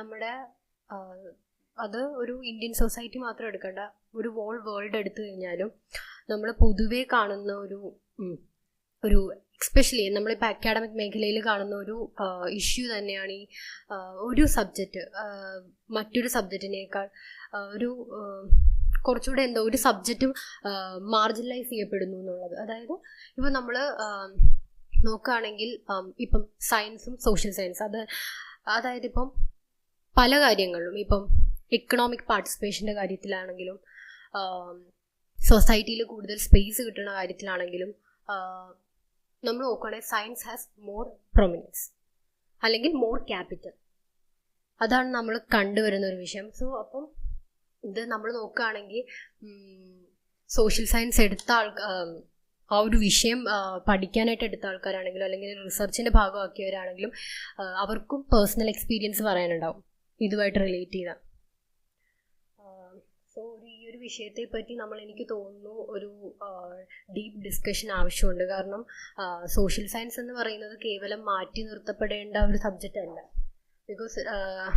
നമ്മുടെ അത് ഒരു ഇന്ത്യൻ സൊസൈറ്റി മാത്രം എടുക്കേണ്ട, ഒരു വേൾഡ് എടുത്തു കഴിഞ്ഞാലും നമ്മൾ പൊതുവേ കാണുന്ന ഒരു എസ്പെഷ്യലി നമ്മളിപ്പോൾ അക്കാഡമിക് മേഖലയിൽ കാണുന്ന ഒരു ഇഷ്യൂ തന്നെയാണ് ഈ ഒരു സബ്ജക്റ്റ് മറ്റൊരു സബ്ജക്റ്റിനേക്കാൾ കുറച്ചുകൂടെ ഒരു സബ്ജക്റ്റും മാർജിനലൈസ് ചെയ്യപ്പെടുന്നു എന്നുള്ളത്. അതായത് ഇപ്പം നമ്മൾ നോക്കുകയാണെങ്കിൽ ഇപ്പം സയൻസും സോഷ്യൽ സയൻസ് അതായത് ഇപ്പം പല കാര്യങ്ങളിലും ഇപ്പം എക്കണോമിക് പാർട്ടിസിപ്പേഷൻ്റെ കാര്യത്തിലാണെങ്കിലും സൊസൈറ്റിയിൽ കൂടുതൽ സ്പേസ് കിട്ടുന്ന കാര്യത്തിലാണെങ്കിലും നമ്മൾ നോക്കുകയാണെങ്കിൽ സയൻസ് ഹാസ് മോർ പ്രൊമിനൻസ് അല്ലെങ്കിൽ മോർ ക്യാപിറ്റൽ. അതാണ് നമ്മൾ കണ്ടുവരുന്ന ഒരു വിഷയം. സോ അപ്പം ഇത് നമ്മൾ നോക്കുകയാണെങ്കിൽ സോഷ്യൽ സയൻസ് എടുത്ത ആ ഒരു വിഷയം പഠിക്കാനായിട്ട് എടുത്ത ആൾക്കാരാണെങ്കിലും അല്ലെങ്കിൽ റിസർച്ചിൻ്റെ ഭാഗമാക്കിയവരാണെങ്കിലും അവർക്കും പേഴ്സണൽ എക്സ്പീരിയൻസ് പറയാനുണ്ടാവും ഇതുമായിട്ട് റിലേറ്റ് ചെയ്താൽ. സോ ഈ ഒരു വിഷയത്തെ പറ്റി എനിക്ക് തോന്നുന്നു ഒരു ഡീപ്പ് ഡിസ്കഷൻ ആവശ്യമുണ്ട്. കാരണം സോഷ്യൽ സയൻസ് എന്ന് പറയുന്നത് കേവലം മാറ്റി നിർത്തപ്പെടേണ്ട ഒരു സബ്ജക്റ്റ് അല്ല. ബിക്കോസ്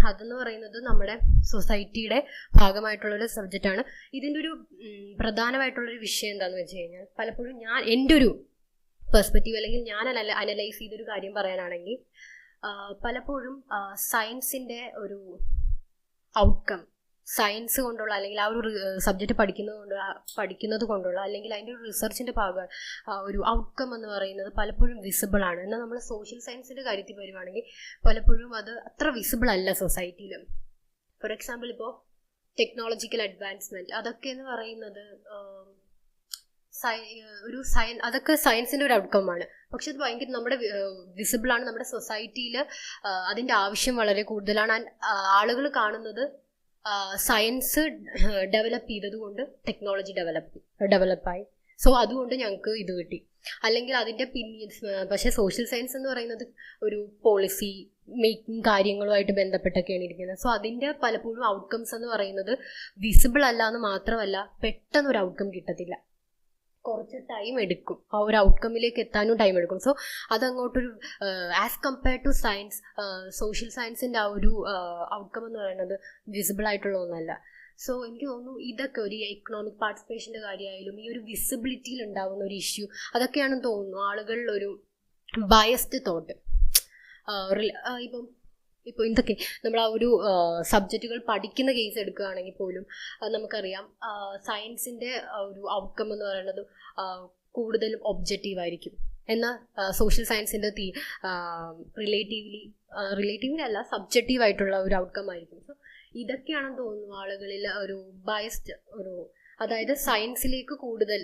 അതെന്ന് പറയുന്നത് നമ്മുടെ സൊസൈറ്റിയുടെ ഭാഗമായിട്ടുള്ളൊരു സബ്ജക്റ്റാണ്. ഇതിൻ്റെ ഒരു പ്രധാനമായിട്ടുള്ളൊരു വിഷയം എന്താണെന്ന് വെച്ച് കഴിഞ്ഞാൽ, പലപ്പോഴും എൻ്റെ ഒരു പെർസ്പെക്റ്റീവ് അല്ലെങ്കിൽ ഞാൻ അനലൈസ് ചെയ്തൊരു കാര്യം പറയാനാണെങ്കിൽ, പലപ്പോഴും സയൻസിൻ്റെ ഒരു ഔട്ട്കം സയൻസ് കൊണ്ടുള്ള അല്ലെങ്കിൽ ആ ഒരു സബ്ജക്റ്റ് പഠിക്കുന്നത് കൊണ്ടുള്ള അല്ലെങ്കിൽ അതിൻ്റെ ഒരു റിസർച്ചിൻ്റെ ഭാഗം ഒരു ഔട്ട്കം എന്ന് പറയുന്നത് പലപ്പോഴും വിസിബിൾ ആണ്. എന്നാൽ നമ്മൾ സോഷ്യൽ സയൻസിൻ്റെ കാര്യത്തിൽ വരുവാണെങ്കിൽ പലപ്പോഴും അത് അത്ര വിസിബിൾ അല്ല സൊസൈറ്റിയിൽ. ഫോർ എക്സാമ്പിൾ ഇപ്പോൾ ടെക്നോളജിക്കൽ അഡ്വാൻസ്മെൻറ്റ് അതൊക്കെ എന്ന് പറയുന്നത് അതൊക്കെ സയൻസിൻ്റെ ഒരു ഔട്ട്കമാണ്. പക്ഷെ അത് ഭയങ്കര നമ്മുടെ വിസിബിളാണ്. നമ്മുടെ സൊസൈറ്റിയിൽ അതിൻ്റെ ആവശ്യം വളരെ കൂടുതലാണ്. ആളുകൾ കാണുന്നത് സയൻസ് ഡെവലപ്പ് ചെയ്തത് കൊണ്ട് ടെക്നോളജി ഡെവലപ്പായി. സോ അതുകൊണ്ട് ഞങ്ങൾക്ക് ഇത് കിട്ടി. അല്ലെങ്കിൽ അതിൻ്റെ പക്ഷേ സോഷ്യൽ സയൻസ് എന്ന് പറയുന്നത് ഒരു പോളിസി മേക്കിംഗ് കാര്യങ്ങളുമായിട്ട് ബന്ധപ്പെട്ടൊക്കെയാണ് ഇരിക്കുന്നത്. സോ അതിൻ്റെ പലപ്പോഴും ഔട്ട്കംസ് എന്ന് പറയുന്നത് വിസിബിൾ അല്ല എന്ന് മാത്രമല്ല, പെട്ടെന്നൊരു ഔട്ട്കം കിട്ടത്തില്ല. കുറച്ച് ടൈം എടുക്കും, ആ ഒരു ഔട്ട്കമ്മിലേക്ക് എത്താനും ടൈം എടുക്കും. സോ അതങ്ങോട്ടൊരു as compared to science, social സയൻസിൻ്റെ ആ ഒരു ഔട്ട്കം എന്ന് പറയുന്നത് വിസിബിൾ ആയിട്ടുള്ള ഒന്നല്ല. സോ എനിക്ക് തോന്നുന്നു ഇതൊക്കെ ഒരു എക്കണോമിക് പാർട്ടിസിപ്പേഷൻ്റെ കാര്യമായാലും ഈ ഒരു വിസിബിലിറ്റിയിൽ ഉണ്ടാകുന്ന ഒരു ഇഷ്യൂ അതൊക്കെയാണെന്ന് തോന്നുന്നു ആളുകളിൽ ഒരു ബയസ്ഡ് തോട്ട്. ഇപ്പോൾ ഇതൊക്കെ നമ്മൾ ആ ഒരു സബ്ജക്റ്റുകൾ പഠിക്കുന്ന കേസ് എടുക്കുകയാണെങ്കിൽ പോലും നമുക്കറിയാം സയൻസിൻ്റെ ഒരു ഔട്ട്കം എന്ന് പറയുന്നത് കൂടുതലും ഒബ്ജക്റ്റീവ് ആയിരിക്കും. എന്നാൽ സോഷ്യൽ സയൻസിൻ്റെ റിലേറ്റീവ്ലി അല്ല സബ്ജക്റ്റീവായിട്ടുള്ള ഒരു ഔട്ട്കം ആയിരിക്കും. സോ ഇതൊക്കെയാണെന്ന് തോന്നുന്നു ആളുകളിൽ ഒരു ബയസ്ഡ് അതായത് സയൻസിലേക്ക് കൂടുതൽ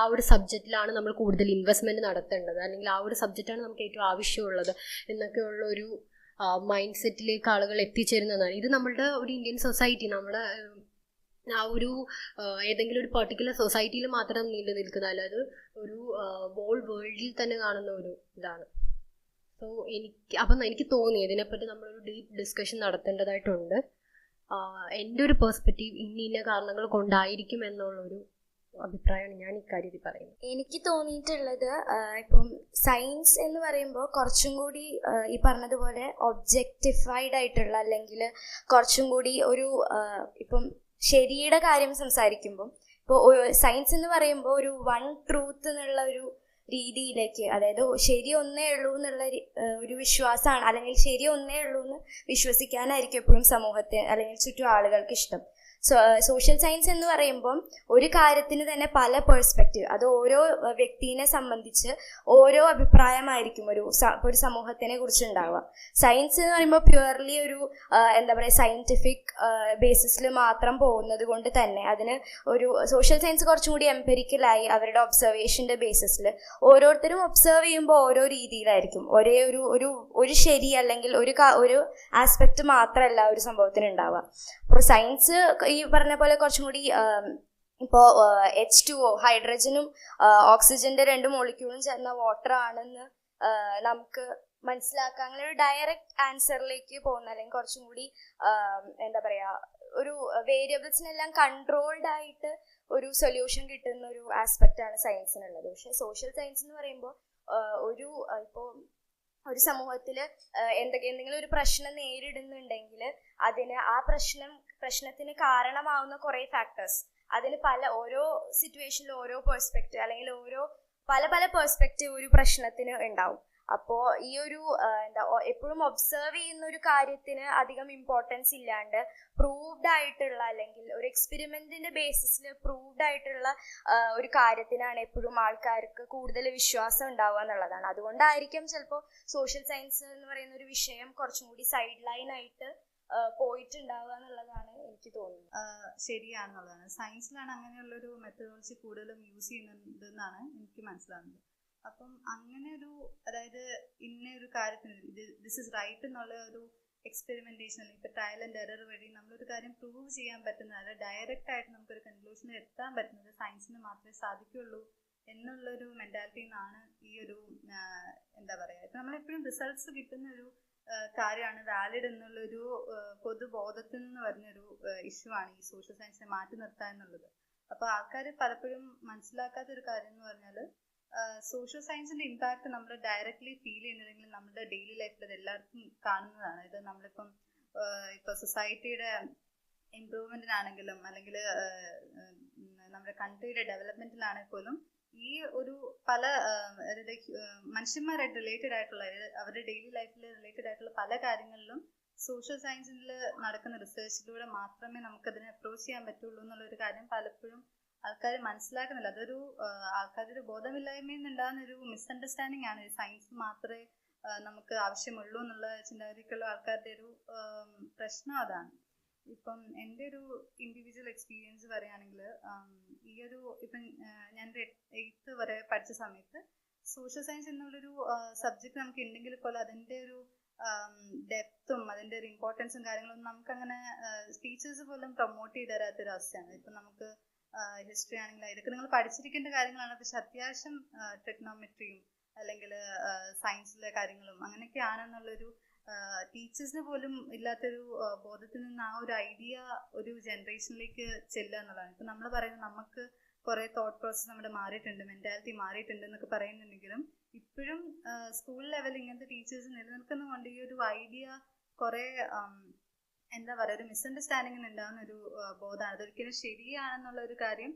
ആ ഒരു സബ്ജക്റ്റിലാണ് നമ്മൾ കൂടുതൽ ഇൻവെസ്റ്റ്മെൻറ്റ് നടത്തേണ്ടത്, അല്ലെങ്കിൽ ആ ഒരു സബ്ജക്റ്റാണ് നമുക്ക് ഏറ്റവും ആവശ്യമുള്ളത് എന്നൊക്കെയുള്ള ഒരു മൈൻഡ് സെറ്റിലേക്ക് ആളുകൾ എത്തിച്ചേരുന്നതാണ്. ഇത് നമ്മളുടെ ഒരു ഇന്ത്യൻ സൊസൈറ്റി നമ്മുടെ ആ ഒരു ഏതെങ്കിലും ഒരു പെർട്ടിക്കുലർ സൊസൈറ്റിയിൽ മാത്രം നീണ്ടു നിൽക്കുന്ന, അല്ലാതെ ഒരു വേൾഡിൽ തന്നെ കാണുന്ന ഒരു ഇതാണ്. സോ എനിക്ക് തോന്നി ഇതിനെപ്പറ്റി നമ്മളൊരു ഡീപ്പ് ഡിസ്കഷൻ നടത്തേണ്ടതായിട്ടുണ്ട്. എൻ്റെ ഒരു പെർസ്പെക്റ്റീവ് ഇന്ന കാരണങ്ങൾ കൊണ്ടായിരിക്കും എന്നുള്ളൊരു അഭിപ്രായമാണ് ഞാൻ ഇക്കാര്യത്തിൽ പറയുന്നത്. എനിക്ക് തോന്നിയിട്ടുള്ളത് ഇപ്പം സയൻസ് എന്ന് പറയുമ്പോൾ കുറച്ചും കൂടി ഈ പറഞ്ഞതുപോലെ ഒബ്ജക്റ്റിഫൈഡ് ആയിട്ടുള്ള അല്ലെങ്കിൽ കുറച്ചും കൂടി ഒരു ഇപ്പം ശരിയുടെ കാര്യം സംസാരിക്കുമ്പം ഇപ്പോൾ സയൻസ് എന്ന് പറയുമ്പോൾ ഒരു വൺ ട്രൂത്ത് എന്നുള്ള ഒരു രീതിയിലേക്ക്, അതായത് ശരി ഒന്നേ ഉള്ളൂ എന്നുള്ള ഒരു വിശ്വാസമാണ്, അല്ലെങ്കിൽ ശരി ഒന്നേ ഉള്ളൂ എന്ന് വിശ്വസിക്കാനായിരിക്കും എപ്പോഴും സമൂഹത്തെ അല്ലെങ്കിൽ ചുറ്റും ആളുകൾക്ക് ഇഷ്ടം. സോഷ്യൽ സയൻസ് എന്ന് പറയുമ്പം ഒരു കാര്യത്തിന് തന്നെ പല പേഴ്സ്പെക്റ്റീവ്, അത് ഓരോ വ്യക്തിയെ സംബന്ധിച്ച് ഓരോ അഭിപ്രായമായിരിക്കും ഒരു സമൂഹത്തിനെ കുറിച്ച് ഉണ്ടാവുക. സയൻസ് എന്ന് പറയുമ്പോൾ പ്യുവർലി ഒരു എന്താ പറയുക സയൻറ്റിഫിക് ബേസിസിൽ മാത്രം പോകുന്നത് കൊണ്ട് തന്നെ അതിന് ഒരു സോഷ്യൽ സയൻസ് കുറച്ചും കൂടി എംപെരിക്കലായി അവരുടെ ഒബ്സർവേഷൻ്റെ ബേസിസിൽ ഓരോരുത്തരും ഒബ്സർവ് ചെയ്യുമ്പോൾ ഓരോ രീതിയിലായിരിക്കും. ഒരേ ഒരു ശരി അല്ലെങ്കിൽ ഒരു ആസ്പെക്റ്റ് മാത്രമല്ല ഒരു സംഭവത്തിന് ഉണ്ടാവുക. അപ്പോൾ സയൻസ് ഈ പറഞ്ഞ പോലെ കുറച്ചും കൂടി ഇപ്പോൾ H2O ഹൈഡ്രജനും ഓക്സിജന്റെ 2 മോളിക്യൂളും ചേർന്ന വാട്ടർ ആണെന്ന് നമുക്ക് മനസ്സിലാക്കാം. അങ്ങനെ ഒരു ഡയറക്റ്റ് ആൻസറിലേക്ക് പോകുന്ന, അല്ലെങ്കിൽ കുറച്ചും കൂടി എന്താ പറയുക ഒരു വേരിയബിൾസിനെല്ലാം കൺട്രോൾഡ് ആയിട്ട് ഒരു സൊല്യൂഷൻ കിട്ടുന്ന ഒരു ആസ്പെക്റ്റ് ആണ് സയൻസിനുള്ളത്. പക്ഷെ സോഷ്യൽ സയൻസ് എന്ന് പറയുമ്പോൾ ഇപ്പോൾ ഒരു സമൂഹത്തിൽ എന്തെങ്കിലും ഒരു പ്രശ്നം നേരിടുന്നുണ്ടെങ്കിൽ അതിന് ആ പ്രശ്നത്തിന് കാരണമാവുന്ന കുറേ ഫാക്ടേഴ്സ്, അതിന് ഓരോ സിറ്റുവേഷനിലും ഓരോ പെർസ്പെക്റ്റീവ് അല്ലെങ്കിൽ പല പെർസ്പെക്റ്റീവ് ഒരു പ്രശ്നത്തിന് ഉണ്ടാവും. അപ്പോൾ ഈ ഒരു എപ്പോഴും ഒബ്സർവ് ചെയ്യുന്ന ഒരു കാര്യത്തിന് അധികം ഇമ്പോർട്ടൻസ് ഇല്ലാണ്ട് പ്രൂവ്ഡ് ആയിട്ടുള്ള അല്ലെങ്കിൽ ഒരു എക്സ്പെരിമെന്റിന്റെ ബേസിസിൽ പ്രൂവ്ഡ് ആയിട്ടുള്ള ഒരു കാര്യത്തിനാണ് എപ്പോഴും ആൾക്കാർക്ക് കൂടുതൽ വിശ്വാസം ഉണ്ടാവുക എന്നുള്ളതാണ്. അതുകൊണ്ടായിരിക്കും ചിലപ്പോൾ സോഷ്യൽ സയൻസ് എന്ന് പറയുന്ന ഒരു വിഷയം കുറച്ചും കൂടി സൈഡ് ലൈൻ ആയിട്ട് പോയിട്ടുണ്ടാവുക എന്നുള്ളതാണ് എനിക്ക് തോന്നുന്നത്. ശരിയാണെന്നുള്ളതാണ്. സയൻസിലാണ് അങ്ങനെയുള്ളൊരു മെത്തഡോളജി കൂടുതലും യൂസ് ചെയ്യുന്നുണ്ടെന്നാണ് എനിക്ക് മനസ്സിലാകുന്നത്. അപ്പം അങ്ങനെ ഒരു, അതായത് ഇന്ന ഒരു കാര്യത്തിന് ദിസ് ഇസ് റൈറ്റ് എന്നുള്ള ഒരു എക്സ്പെരിമെന്റേഷൻ അല്ലെങ്കിൽ ഇപ്പൊ ട്രയൽ ആൻഡ് എറർ വഴി നമ്മളൊരു കാര്യം പ്രൂവ് ചെയ്യാൻ പറ്റുന്നത്, അതായത് ഡയറക്റ്റ് ആയിട്ട് നമുക്കൊരു കൺക്ലൂഷനിൽ എത്താൻ പറ്റുന്നത് സയൻസിന് മാത്രമേ സാധിക്കുള്ളൂ എന്നുള്ളൊരു മെന്റാലിറ്റിയിൽ നിന്നാണ് ഈ ഒരു എന്താ പറയാ, ഇപ്പൊ നമ്മളെപ്പോഴും റിസൾട്ട്സ് കിട്ടുന്ന ഒരു കാര്യമാണ് വാലിഡ് എന്നുള്ളൊരു പൊതുബോധത്തിൽ നിന്ന് വരുന്നൊരു ഇഷ്യൂ ആണ് ഈ സോഷ്യൽ സയൻസിനെ മാറ്റി നിർത്തുക എന്നുള്ളത്. അപ്പൊ ആൾക്കാർ പലപ്പോഴും മനസ്സിലാക്കാത്ത ഒരു കാര്യം എന്ന് പറഞ്ഞാൽ സോഷ്യൽ സയൻസിന്റെ ഇമ്പാക്ട് നമ്മൾ ഡയറക്ട്ലി ഫീൽ ചെയ്യുന്നില്ലെങ്കിൽ നമ്മുടെ ഡെയിലി ലൈഫിൽ അത് എല്ലാവർക്കും കാണുന്നതാണ്. ഇത് നമ്മളിപ്പം ഇപ്പൊ സൊസൈറ്റിയുടെ ഇംപ്രൂവ്മെന്റിനാണെങ്കിലും അല്ലെങ്കിൽ നമ്മുടെ കൺട്രിയുടെ ഡെവലപ്മെന്റിലാണെങ്കിൽ പോലും ഈ ഒരു പല അതായത് മനുഷ്യന്മാരായിട്ട് റിലേറ്റഡ് ആയിട്ടുള്ള, അവരുടെ ഡെയിലി ലൈഫിൽ റിലേറ്റഡ് ആയിട്ടുള്ള പല കാര്യങ്ങളിലും സോഷ്യൽ സയൻസിൽ നടക്കുന്ന റിസർച്ചിലൂടെ മാത്രമേ നമുക്കതിനെ അപ്രോച്ച് ചെയ്യാൻ പറ്റുള്ളൂ എന്നുള്ളൊരു കാര്യം പലപ്പോഴും ആൾക്കാർ മനസ്സിലാക്കുന്നില്ല. അതൊരു ആൾക്കാരുടെ ഒരു ബോധമില്ലായ്മയിൽ നിന്നുണ്ടാകുന്ന ഒരു മിസ്അണ്ടർസ്റ്റാൻഡിങ് ആണ്. സയൻസ് മാത്രമേ നമുക്ക് ആവശ്യമുള്ളൂ എന്നുള്ള ചിന്താഗതിക്കുള്ള ആൾക്കാരുടെ ഒരു പ്രശ്നം അതാണ്. ഇപ്പം എൻ്റെ ഒരു ഇൻഡിവിജ്വൽ എക്സ്പീരിയൻസ് പറയുകയാണെങ്കിൽ ഈ ഒരു ഇപ്പം ഞാനൊരു 8th വരെ പഠിച്ച സമയത്ത് സോഷ്യൽ സയൻസ് എന്നുള്ളൊരു സബ്ജക്റ്റ് നമുക്ക് ഉണ്ടെങ്കിൽ പോലും അതിൻ്റെ ഒരു ഡെപ്തും അതിൻ്റെ ഒരു ഇമ്പോർട്ടൻസും കാര്യങ്ങളൊന്നും നമുക്കങ്ങനെ ടീച്ചേഴ്സ് പോലും പ്രൊമോട്ട് ചെയ്ത് തരാത്തൊരു അവസ്ഥയാണ്. ഇപ്പം നമുക്ക് ഹിസ്റ്ററി ആണെങ്കിൽ ഇതൊക്കെ നിങ്ങൾ പഠിച്ചിരിക്കേണ്ട കാര്യങ്ങളാണ്, പക്ഷെ അത്യാവശ്യം ട്രിഗ്നോമെട്രിയും അല്ലെങ്കിൽ സയൻസിലെ കാര്യങ്ങളും അങ്ങനെയൊക്കെയാണെന്നുള്ളൊരു ടീച്ചേഴ്സിന് പോലും ഇല്ലാത്തൊരു ബോധത്തിൽ നിന്ന് ആ ഒരു ഐഡിയ ഒരു ജനറേഷനിലേക്ക് ചെല്ലുക എന്നുള്ളതാണ്. ഇപ്പം നമ്മൾ പറയുന്നത് നമുക്ക് കുറേ തോട്ട് പ്രോസസ്സ് നമ്മുടെ മാറിയിട്ടുണ്ട്, മെൻറ്റാലിറ്റി മാറിയിട്ടുണ്ട് എന്നൊക്കെ പറയുന്നുണ്ടെങ്കിലും ഇപ്പോഴും സ്കൂൾ ലെവലിൽ ഇങ്ങനത്തെ ടീച്ചേഴ്സ് നിലനിൽക്കുന്നതുകൊണ്ട് ഈ ഒരു ഐഡിയ കുറേ എന്താ പറയുക, ഒരു മിസ്അണ്ടർസ്റ്റാൻഡിങ്ങിന് ഉണ്ടാകുന്ന ഒരു ബോധമാണ്. അതൊരിക്കലും ശരിയാണെന്നുള്ളൊരു കാര്യം,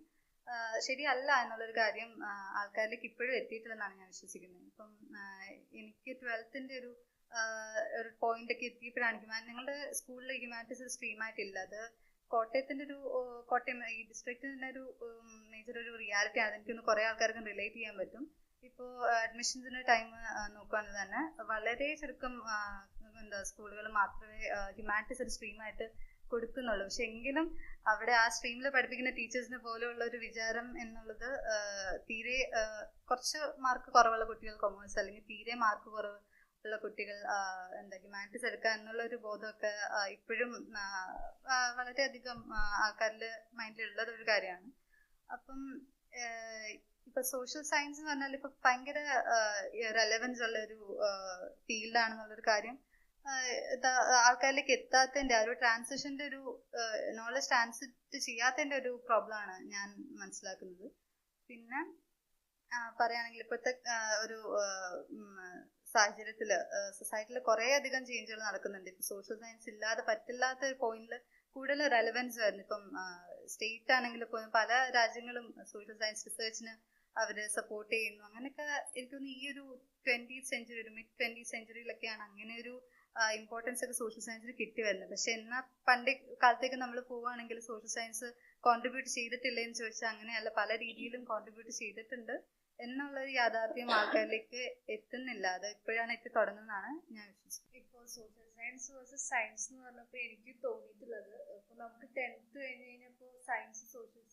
ശരിയല്ല എന്നുള്ളൊരു കാര്യം ആൾക്കാരിലേക്ക് ഇപ്പോഴും എത്തിയിട്ടില്ലെന്നാണ് ഞാൻ വിശ്വസിക്കുന്നത്. ഇപ്പം എനിക്ക് 12th ഒരു പോയിന്റ് ഒക്കെ എത്തിയപ്പോഴാണ് നിങ്ങളുടെ സ്കൂളിൽ ഹ്യൂമാനിറ്റീസ് ഒരു സ്ട്രീമായിട്ടില്ല. അത് കോട്ടയത്തിന്റെ കോട്ടയം ഈ ഡിസ്ട്രിക്റ്റിന്റെ ഒരു മേജർ ഒരു റിയാലിറ്റി ആണ്. എനിക്കൊന്ന് കുറേ ആൾക്കാർക്കും റിലേറ്റ് ചെയ്യാൻ പറ്റും. ഇപ്പോൾ അഡ്മിഷൻസിന്റെ ടൈം നോക്കുകയാണെങ്കിൽ തന്നെ വളരെ ചുരുക്കം സ്കൂളുകൾ മാത്രമേ ഹ്യൂമാനിറ്റീസ് ഒരു സ്ട്രീമായിട്ട് കൊടുക്കുന്നുള്ളൂ. പക്ഷെ എങ്കിലും അവിടെ ആ സ്ട്രീമിൽ പഠിപ്പിക്കുന്ന ടീച്ചേഴ്സിന് പോലെയുള്ള ഒരു വിചാരം എന്നുള്ളത് തീരെ കുറച്ച് മാർക്ക് കുറവുള്ള കുട്ടികൾ കൊമേഴ്സ് അല്ലെങ്കിൽ തീരെ മാർക്ക് കുറവുള്ള കുട്ടികൾ ഹ്യൂമാനിറ്റീസ് എടുക്കുക എന്നുള്ള ഒരു ബോധമൊക്കെ ഇപ്പോഴും വളരെയധികം ആൾക്കാരുടെ മൈൻഡിലുള്ളത് ഒരു കാര്യമാണ്. അപ്പം ഇപ്പൊ സോഷ്യൽ സയൻസ് എന്ന് പറഞ്ഞാൽ ഇപ്പൊ ഭയങ്കര റെലവൻസ് ഉള്ള ഒരു ഫീൽഡാണെന്നുള്ളൊരു കാര്യം ആൾക്കാരിലേക്ക് എത്താത്തതിന്റെ ആ ഒരു ട്രാൻസിഷന്റെ ഒരു നോളജ് ട്രാൻസിറ്റ് ചെയ്യാത്തതിന്റെ ഒരു പ്രോബ്ലമാണ് ഞാൻ മനസ്സിലാക്കുന്നത്. പിന്നെ പറയുകയാണെങ്കിൽ ഇപ്പോഴത്തെ ഒരു സാഹചര്യത്തിൽ സൊസൈറ്റിയിൽ കുറേ അധികം ചേഞ്ചുകൾ നടക്കുന്നുണ്ട്. ഇപ്പൊ സോഷ്യൽ സയൻസ് ഇല്ലാതെ പറ്റില്ലാത്ത ഒരു പോയിന്റിൽ കൂടുതൽ റെലവൻസ് വരുന്നു. ഇപ്പം സ്റ്റേറ്റ് ആണെങ്കിൽ പോലും പല രാജ്യങ്ങളും സോഷ്യൽ സയൻസ് റിസർച്ചിന് അവര് സപ്പോർട്ട് ചെയ്യുന്നു. അങ്ങനെയൊക്കെ എനിക്കൊന്ന് ഈ ഒരു 20th century ഒരു മിഡ് 20th centuryയിലൊക്കെയാണ് അങ്ങനെ ഒരു ഇമ്പോർട്ടൻസ് ഒക്കെ സോഷ്യൽ സയൻസിന് കിട്ടി വരുന്നത്. പക്ഷെ എന്നാൽ പണ്ട് കാലത്തേക്ക് നമ്മൾ പോവുകയാണെങ്കിൽ സോഷ്യൽ സയൻസ് കോൺട്രിബ്യൂട്ട് ചെയ്തിട്ടില്ല എന്ന് ചോദിച്ചാൽ അങ്ങനെയല്ല, പല രീതിയിലും കോൺട്രിബ്യൂട്ട് ചെയ്തിട്ടുണ്ട് എന്നുള്ളൊരു യാഥാർത്ഥ്യം ആൾക്കാരിലേക്ക് എത്തുന്നില്ല. അത് ഇപ്പോഴാണ് എത്തി തുടങ്ങുന്നതാണ് ഞാൻ വിശ്വസിക്കുന്നത്. ഇപ്പോൾ സോഷ്യൽ സയൻസ് വേഴ്സസ് സയൻസ് എന്ന് പറഞ്ഞപ്പോൾ എനിക്ക് തോന്നിയിട്ടുള്ളത്, ഇപ്പോൾ നമുക്ക് 10th കഴിഞ്ഞ് കഴിഞ്ഞപ്പോൾ science, social